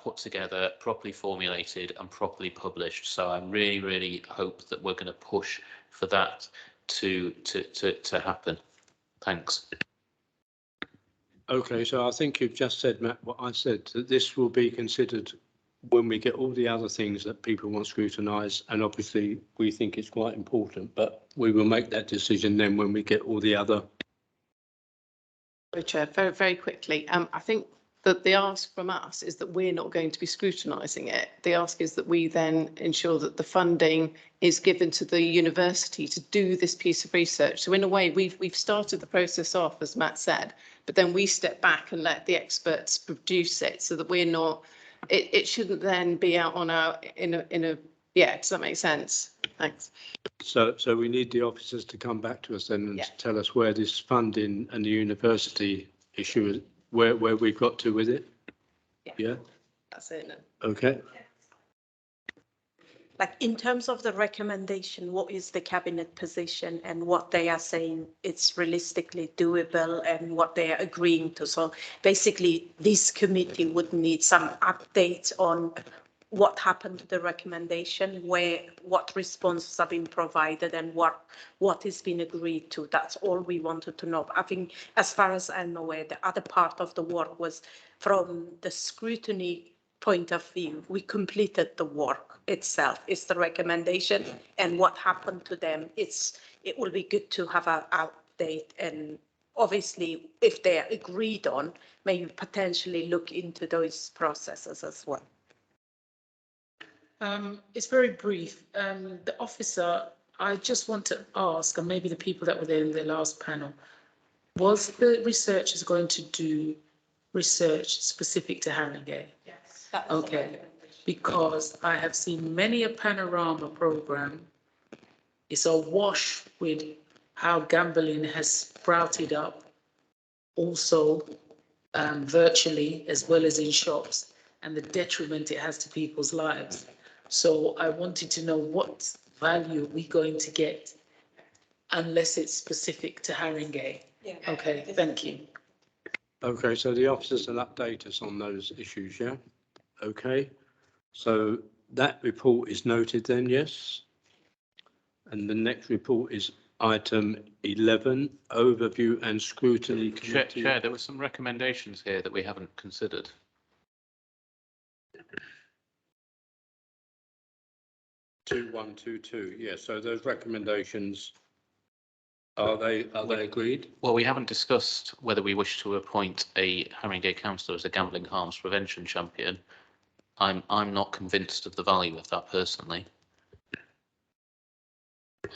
put together, properly formulated, and properly published. So I really, really hope that we're going to push for that to happen. Thanks. Okay, so I think you've just said, Matt, what I said, that this will be considered when we get all the other things that people want scrutinised, and obviously we think it's quite important, but we will make that decision then when we get all the other. Chair, very, very quickly. I think that the ask from us is that we're not going to be scrutinising it. The ask is that we then ensure that the funding is given to the university to do this piece of research. So in a way, we've started the process off, as Matt said, but then we step back and let the experts produce it, so that we're not. It shouldn't then be out on our in a. Yeah, does that make sense? Thanks. So we need the officers to come back to us then and tell us where this funding and the university issue is, where we've got to with it. Yeah. That's it. No. Okay. Like in terms of the recommendation, what is the cabinet position and what they are saying it's realistically doable and what they are agreeing to? So basically this committee would need some updates on what happened to the recommendation, what responses have been provided and what has been agreed to. That's all we wanted to know. I think as far as I'm aware, the other part of the work was from the scrutiny point of view. We completed the work itself. It's the recommendation and what happened to them. It will be good to have an update, and obviously if they're agreed on, maybe potentially look into those processes as well. It's very brief. The officer, I just want to ask, and maybe the people that were there in the last panel, was the researchers going to do research specific to Haringey? Yes. Okay, because I have seen many a panorama program. It's awash with how gambling has sprouted up, also virtually as well as in shops, and the detriment it has to people's lives. So I wanted to know what value are we going to get unless it's specific to Haringey. Yeah. Okay, thank you. Okay, so the officers will update us on those issues, yeah? Okay, so that report is noted then, yes? And the next report is item 11, overview and scrutiny committee. Chair, there were some recommendations here that we haven't considered. 2122, yeah, so those recommendations, are they agreed? Well, we haven't discussed whether we wish to appoint a Haringey councillor as a gambling harms prevention champion. I'm not convinced of the value of that personally.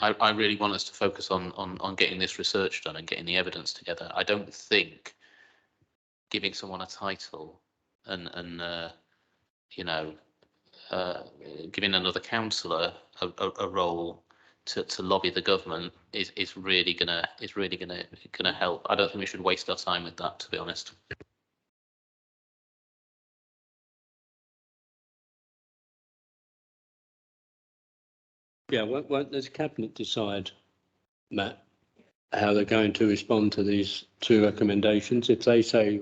I really want us to focus on getting this research done and getting the evidence together. I don't think giving someone a title and you know, giving another councillor a role to lobby the government is really gonna help. I don't think we should waste our time with that, to be honest. Yeah, won't the cabinet decide, Matt, how they're going to respond to these two recommendations? If they say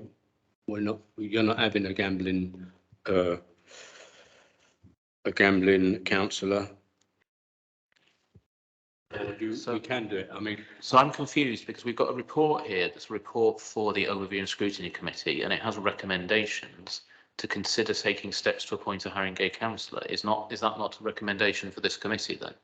you're not having a gambling councillor, we can do it. I mean, so I'm confused because we've got a report here that's a report for the Overview and Scrutiny Committee, and it has recommendations to consider taking steps to appoint a Haringey councillor. Is that not a recommendation for this committee then?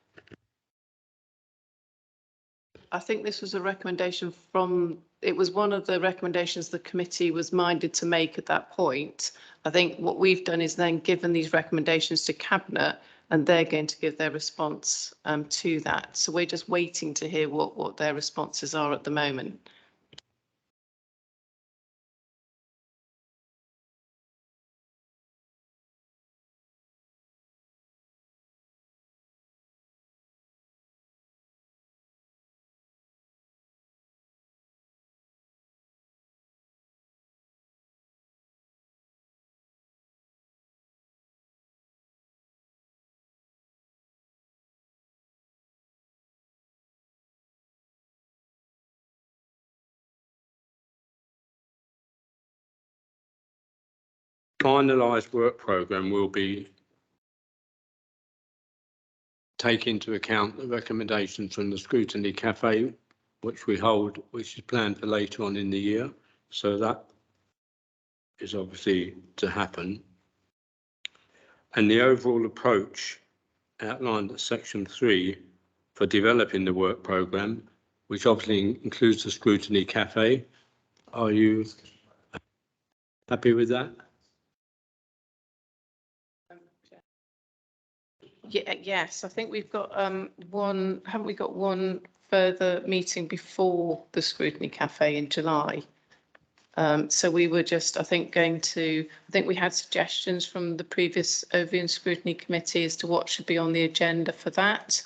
I think this was a recommendation from, it was one of the recommendations the committee was minded to make at that point. I think what we've done is then given these recommendations to Cabinet and they're going to give their response to that. So we're just waiting to hear what their responses are at the moment. Finalised work programme will be take into account the recommendations from the Scrutiny Cafe, which we hold, which is planned for later on in the year. So that is obviously to happen. And the overall approach outlined at section 3 for developing the work programme, which obviously includes the Scrutiny Cafe. Are you happy with that? Yeah, yes, I think we've got one, haven't we got one further meeting before the Scrutiny Cafe in July? So we were just, I think, I think we had suggestions from the previous Overview and Scrutiny Committee as to what should be on the agenda for that.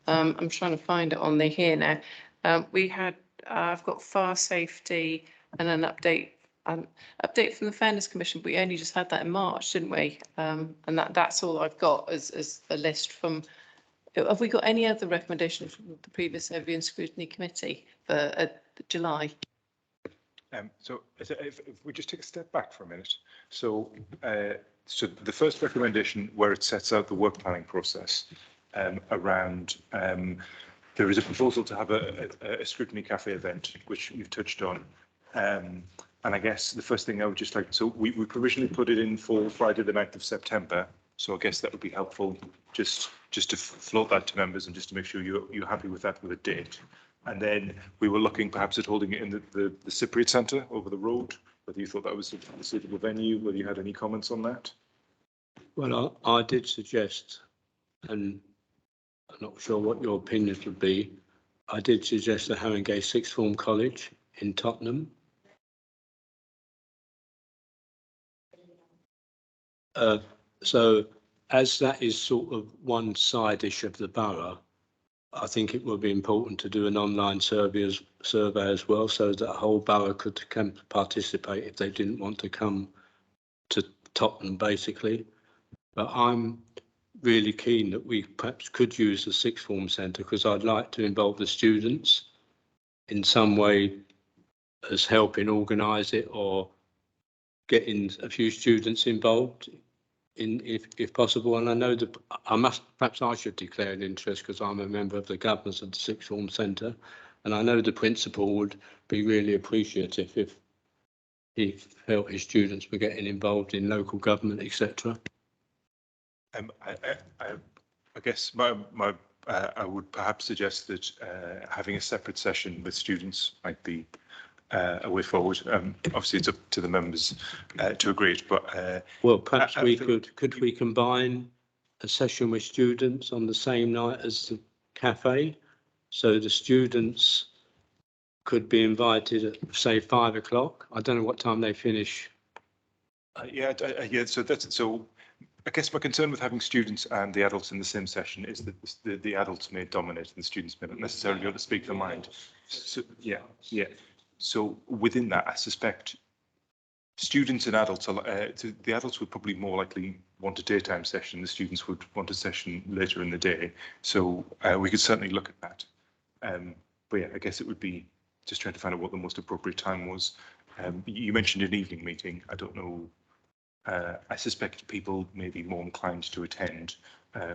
I'm trying to find it on here now. We had, I've got fire safety and an update from the Fairness Commission, but we only just had that in March, didn't we? And that's all I've got as a list from. Have we got any other recommendations from the previous Overview and Scrutiny Committee for July? So if we just take a step back for a minute. So so the first recommendation where it sets out the work planning process around there is a proposal to have a Scrutiny Cafe event, which you've touched on. And I guess the first thing I would just like, so we provisionally put it in for Friday the 9th of September. So I guess that would be helpful just to float that to members and just to make sure you're happy with that with a date. And then we were looking perhaps at holding it in the Cypriot Centre over the road, whether you thought that was a suitable venue, whether you had any comments on that. Well, I did suggest, and I'm not sure what your opinions would be, I did suggest the Haringey Sixth Form College in Tottenham. So as that is sort of one side-ish of the borough, I think it would be important to do an online survey as well, so that the whole borough could participate if they didn't want to come to Tottenham, basically. But I'm really keen that we perhaps could use the Sixth Form Centre, because I'd like to involve the students in some way as helping organise it, or getting a few students involved if possible. And I know that perhaps I should declare an interest, because I'm a member of the governors of the Sixth Form Centre, and I know the principal would be really appreciative if he felt his students were getting involved in local government, etc. I guess I would perhaps suggest that having a separate session with students might be a way forward. Obviously, it's up to the members to agree it, but well, perhaps we could we combine a session with students on the same night as the cafe, so the students could be invited at, say, 5 o'clock. I don't know what time they finish. Yeah. So I guess my concern with having students and the adults in the same session is that the adults may dominate and the students may not necessarily be able to speak their mind. So yeah. So within that, I suspect students and adults, the adults would probably more likely want a daytime session. The students would want a session later in the day. So we could certainly look at that. But yeah, I guess it would be just trying to find out what the most appropriate time was. You mentioned an evening meeting. I don't know. I suspect people may be more inclined to attend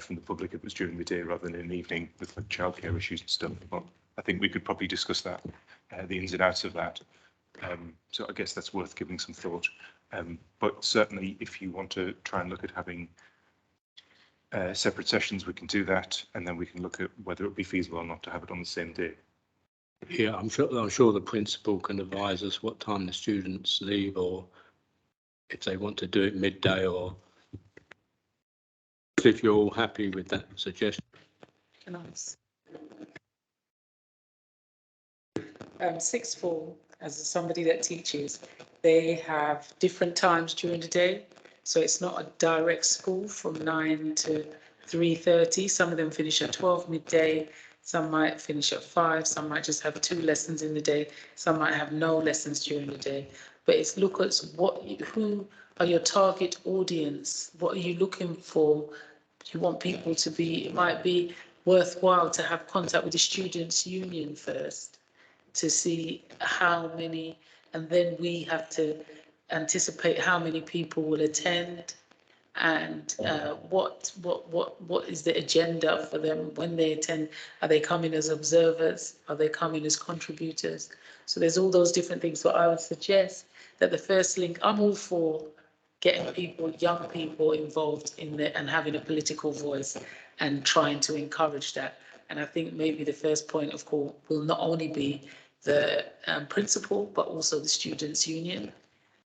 from the public if it was during the day rather than in the evening with like childcare issues and stuff. But I think we could probably discuss that, the ins and outs of that. So I guess that's worth giving some thought. But certainly, if you want to try and look at having separate sessions, we can do that, and then we can look at whether it would be feasible or not to have it on the same day. Yeah, I'm sure the principal can advise us what time the students leave, or if they want to do it midday, or if you're all happy with that suggestion. Nice. Sixth form, as somebody that teaches, they have different times during the day. So it's not a direct school from 9 to 3:30. Some of them finish at 12 midday. Some might finish at 5. Some might just have 2 lessons in the day. Some might have no lessons during the day. But it's look at who are your target audience? What are you looking for? You want people to be, it might be worthwhile to have contact with the students' union first to see how many, and then we have to anticipate how many people will attend and what is the agenda for them when they attend. Are they coming as observers? Are they coming as contributors? So there's all those different things. So I would suggest that the first link, I'm all for getting people, young people involved in it and having a political voice and trying to encourage that. And I think maybe the first point of call will not only be the principal, but also the students' union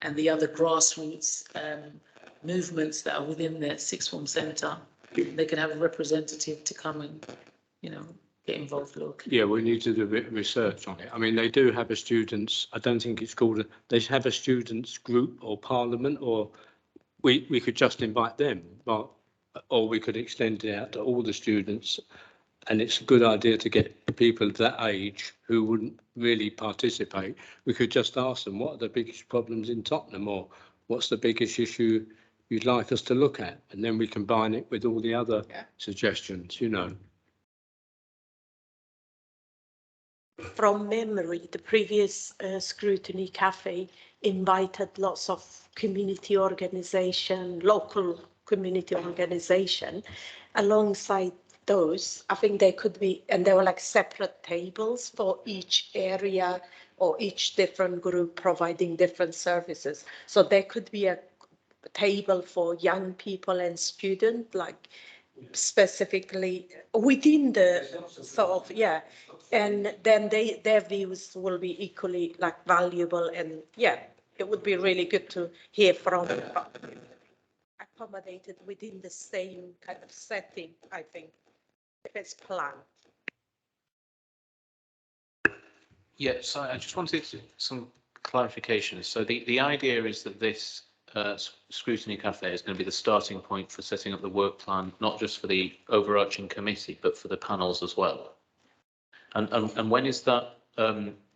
and the other grassroots movements that are within the sixth form centre. They can have a representative to come and, you know, get involved locally. Yeah, we need to do a bit of research on it. I mean, they do have a students, I don't think it's called, they have a students group or parliament, or we could just invite them, but, or we could extend it out to all the students. And it's a good idea to get people that age who wouldn't really participate. We could just ask them, what are the biggest problems in Tottenham, or what's the biggest issue you'd like us to look at? And then we combine it with all the other suggestions, you know. From memory, the previous Scrutiny Cafe invited lots of community organisation, local community organisation. Alongside those, I think they could be, and there were like separate tables for each area or each different group providing different services. So there could be a table for young people and students, like specifically within the sort of, yeah, and then their views will be equally like valuable, and yeah, it would be really good to hear from accommodated within the same kind of setting, I think, if it's planned. Yeah, so I just wanted some clarification. So the idea is that this Scrutiny Cafe is going to be the starting point for setting up the work plan, not just for the overarching committee, but for the panels as well. And when is that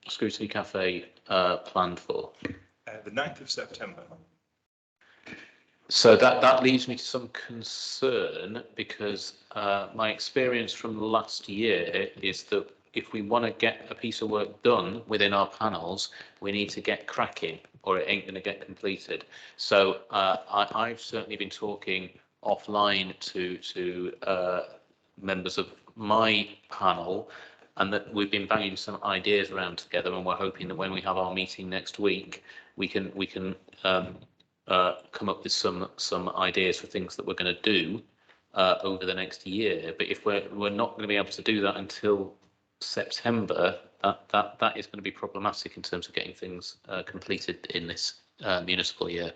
Scrutiny Cafe planned for? The 9th of September. So that leaves me to some concern, because my experience from last year is that if we want to get a piece of work done within our panels, we need to get cracking, or it ain't going to get completed. So I've certainly been talking offline to members of my panel, and that we've been banging some ideas around together, and we're hoping that when we have our meeting next week, we can come up with some ideas for things that we're going to do over the next year. But if we're not going to be able to do that until September, that is going to be problematic in terms of getting things completed in this municipal year.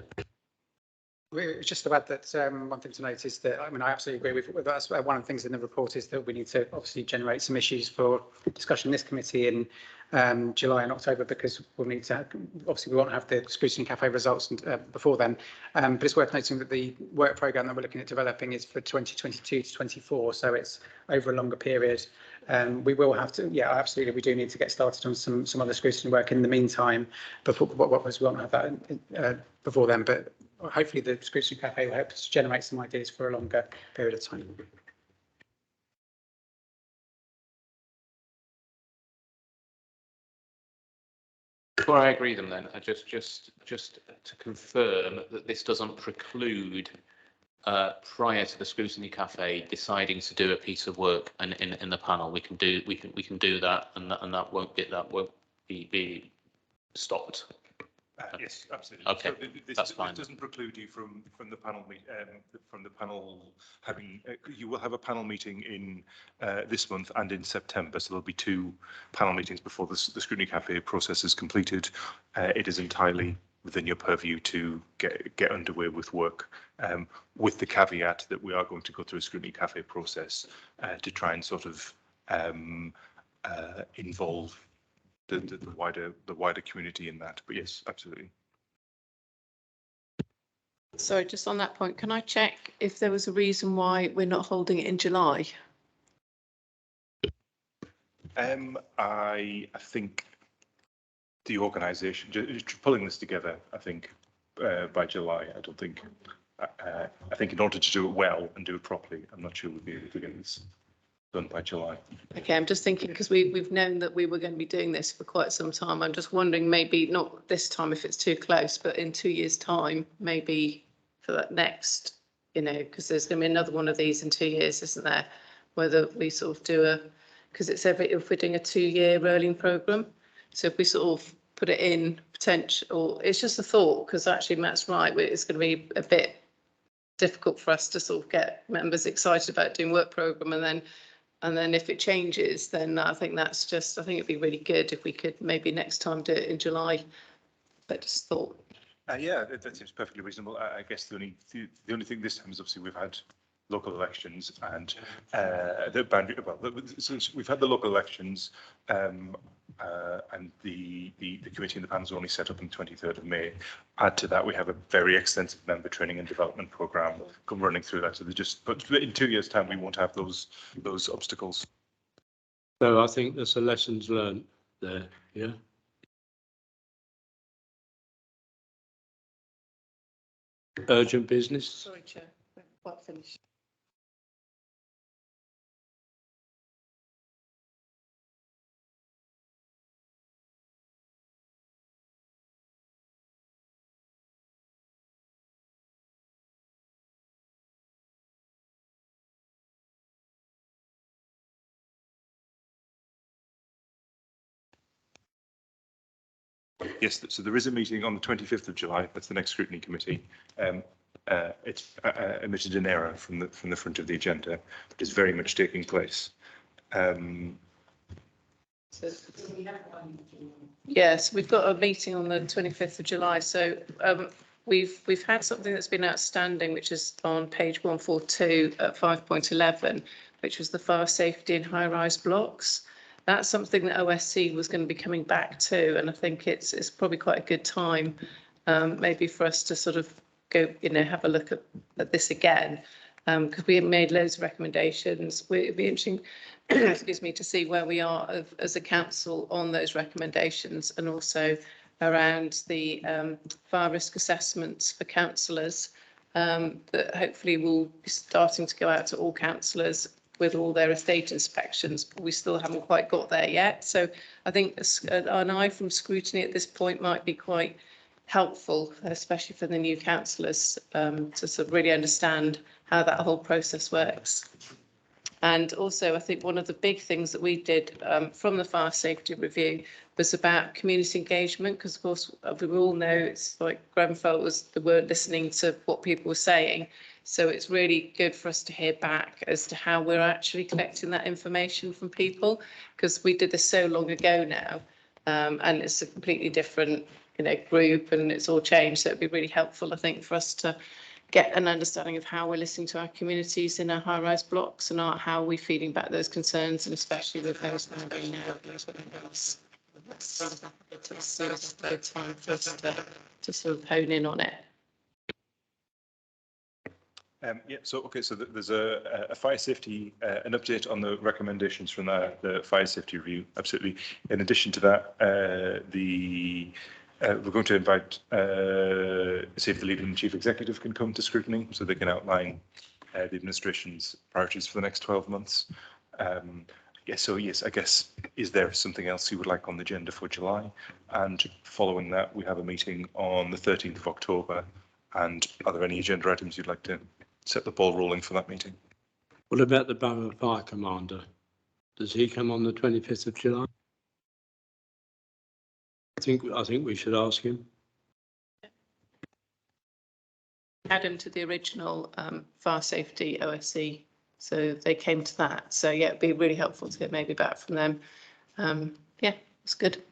It's just about that. One thing to note is that, I mean, I absolutely agree with that's one of the things in the report is that we need to obviously generate some issues for discussion in this committee in July and October, because we'll need to, obviously we won't have the Scrutiny Cafe results before then. But it's worth noting that the work programme that we're looking at developing is for 2022 to 24, so it's over a longer period. We will have to, yeah, absolutely, we do need to get started on some other scrutiny work in the meantime, before we won't have that before then, but hopefully the Scrutiny Cafe will help us generate some ideas for a longer period of time. Before I agree them, then, I just to confirm that this doesn't preclude prior to the Scrutiny Cafe deciding to do a piece of work and in the panel, we can do that, and that won't be stopped. Yes, absolutely. Okay, So that's fine. This doesn't preclude you from the panel having. You will have a panel meeting in this month and in September. So there'll be 2 panel meetings before the Scrutiny Cafe process is completed. It is entirely within your purview to get underway with work, with the caveat that we are going to go through a Scrutiny Cafe process to try and sort of involve the wider community in that. But yes, absolutely. So just on that point, can I check if there was a reason why we're not holding it in July? I think the organisation pulling this together, I think by July. I don't think. I think in order to do it well and do it properly, I'm not sure we'll be able to get this done by July. Okay, I'm just thinking because we've known that we were going to be doing this for quite some time. I'm just wondering, maybe not this time if it's too close, but in 2 years' time, maybe for that next, because there's going to be another one of these in 2 years, isn't there? Whether we sort of do because it's if we're doing a 2-year rolling programme. So if we sort of put it in potential, or it's just a thought, because actually Matt's right, it's going to be a bit difficult for us to sort of get members excited about doing work programme, and then if it changes, then I think it'd be really good if we could maybe next time do it in July. But just thought. Yeah, that seems perfectly reasonable. I guess the only thing this time is obviously we've had local elections and the boundary. Well, since we've had the local elections and the committee and the panels are only set up on the 23rd of May. Add to that, we have a very extensive member training and development programme running through that. So but in 2 years' time, we won't have those obstacles. So I think there's a lessons learned there. Yeah. Urgent business. Sorry, Chair. We're quite finished. Yes, so there is a meeting on the 25th of July. That's the next scrutiny committee. It's omitted an error from the front of the agenda, but it's very much taking place. Yes, we've got a meeting on the 25th of July. So we've had something that's been outstanding, which is on page 142 at 5.11, which was the fire safety in high-rise blocks. That's something that OSC was going to be coming back to, and I think it's probably quite a good time, maybe for us to sort of go, have a look at this again, because we made loads of recommendations. It'd be interesting, excuse me, to see where we are as a council on those recommendations, and also around the fire risk assessments for councillors, that hopefully will be starting to go out to all councillors with all their estate inspections, but we still haven't quite got there yet. So I think an eye from scrutiny at this point might be quite helpful, especially for the new councillors, to sort of really understand how that whole process works. And also, I think one of the big things that we did from the fire safety review was about community engagement, because of course we all know it's like Grenfell they weren't listening to what people were saying. So it's really good for us to hear back as to how we're actually collecting that information from people, because we did this so long ago now, and it's a completely different, group, and it's all changed. So it'd be really helpful, I think, for us to get an understanding of how we're listening to our communities in our high-rise blocks, and how we're feeling about those concerns, and especially with those now being out. It's a good time for us to sort of hone in on it. Yeah, so there's a fire safety, an update on the recommendations from the fire safety review. Absolutely. In addition to that, we're going to invite, see if the leader and chief executive can come to scrutiny, so they can outline the administration's priorities for the next 12 months. Yes, I guess, is there something else you would like on the agenda for July? And following that, we have a meeting on the 13th of October. And are there any agenda items you'd like to set the ball rolling for that meeting? What about the Borough Fire Commander? Does he come on the 25th of July? I think we should ask him. add them to the original fire safety OSC. So they came to that. So yeah, it'd be really helpful to get maybe back from them. Yeah, it's good.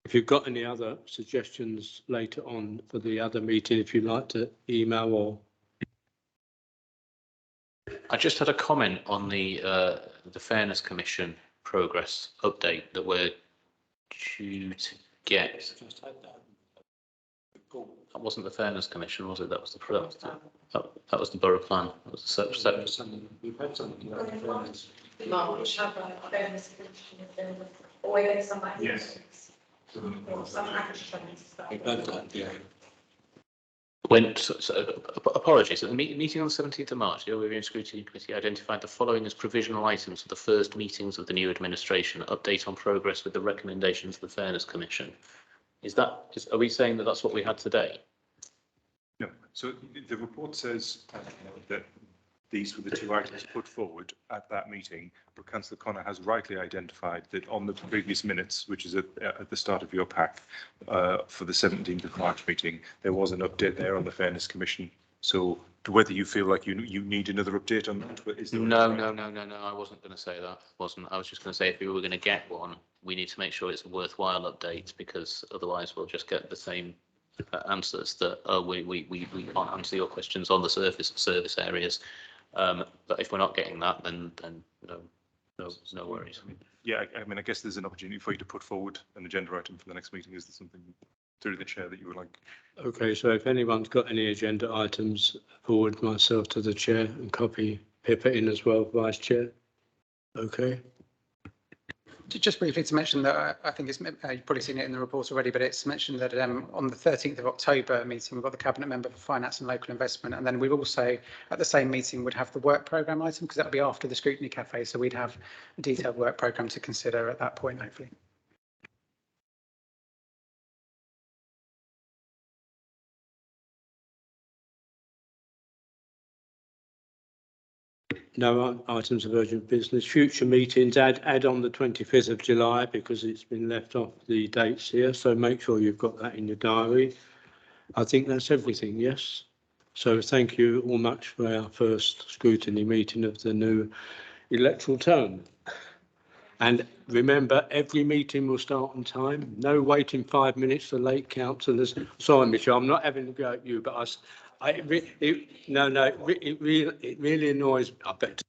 If you've got any other suggestions later on for the other meeting, if you'd like to email or. I just had a comment on the Fairness Commission progress update that we're due to get. That wasn't the Fairness Commission, was it? That was the that was the Borough Plan. That was the We've had something like fairness. March. Yes. We've had that, yeah. Apologies. At the meeting on the 17th of March, the Review and Scrutiny Committee identified the following as provisional items for the first meetings of the new administration. Update on progress with the recommendations of the Fairness Commission. Are we saying that that's what we had today? No. So the report says that these were the two items put forward at that meeting, but Councillor Connor has rightly identified that on the previous minutes, which is at the start of your pack, for the 17th of March meeting, there was an update there on the Fairness Commission. So whether you feel like you need another update on that, is there? No. I wasn't going to say that. I was just going to say if we were going to get one, we need to make sure it's a worthwhile update, because otherwise we'll just get the same answers that we can't answer your questions on the service areas. But if we're not getting that, then no worries. Yeah, I mean, I guess there's an opportunity for you to put forward an agenda item for the next meeting. Is there something through the chair that you would like? Okay, so if anyone's got any agenda items, forward myself to the chair and copy Pippa in as well, Vice Chair. Okay. Just briefly to mention that I think it's, you've probably seen it in the report already, but it's mentioned that on the 13th of October meeting, we've got the Cabinet Member for Finance and Local Investment. And then we've also, at the same meeting, would have the work programme item, because that would be after the Scrutiny Cafe. So we'd have a detailed work programme to consider at that point, hopefully. No items of urgent business. Future meetings, add on the 25th of July, because it's been left off the dates here. So make sure you've got that in your diary. I think that's everything, yes. So thank you all much for our first scrutiny meeting of the new electoral term. And remember, every meeting will start on time. No waiting 5 minutes for late councillors. Sorry, Michelle, I'm not having to go at you, but it really annoys me. I bet.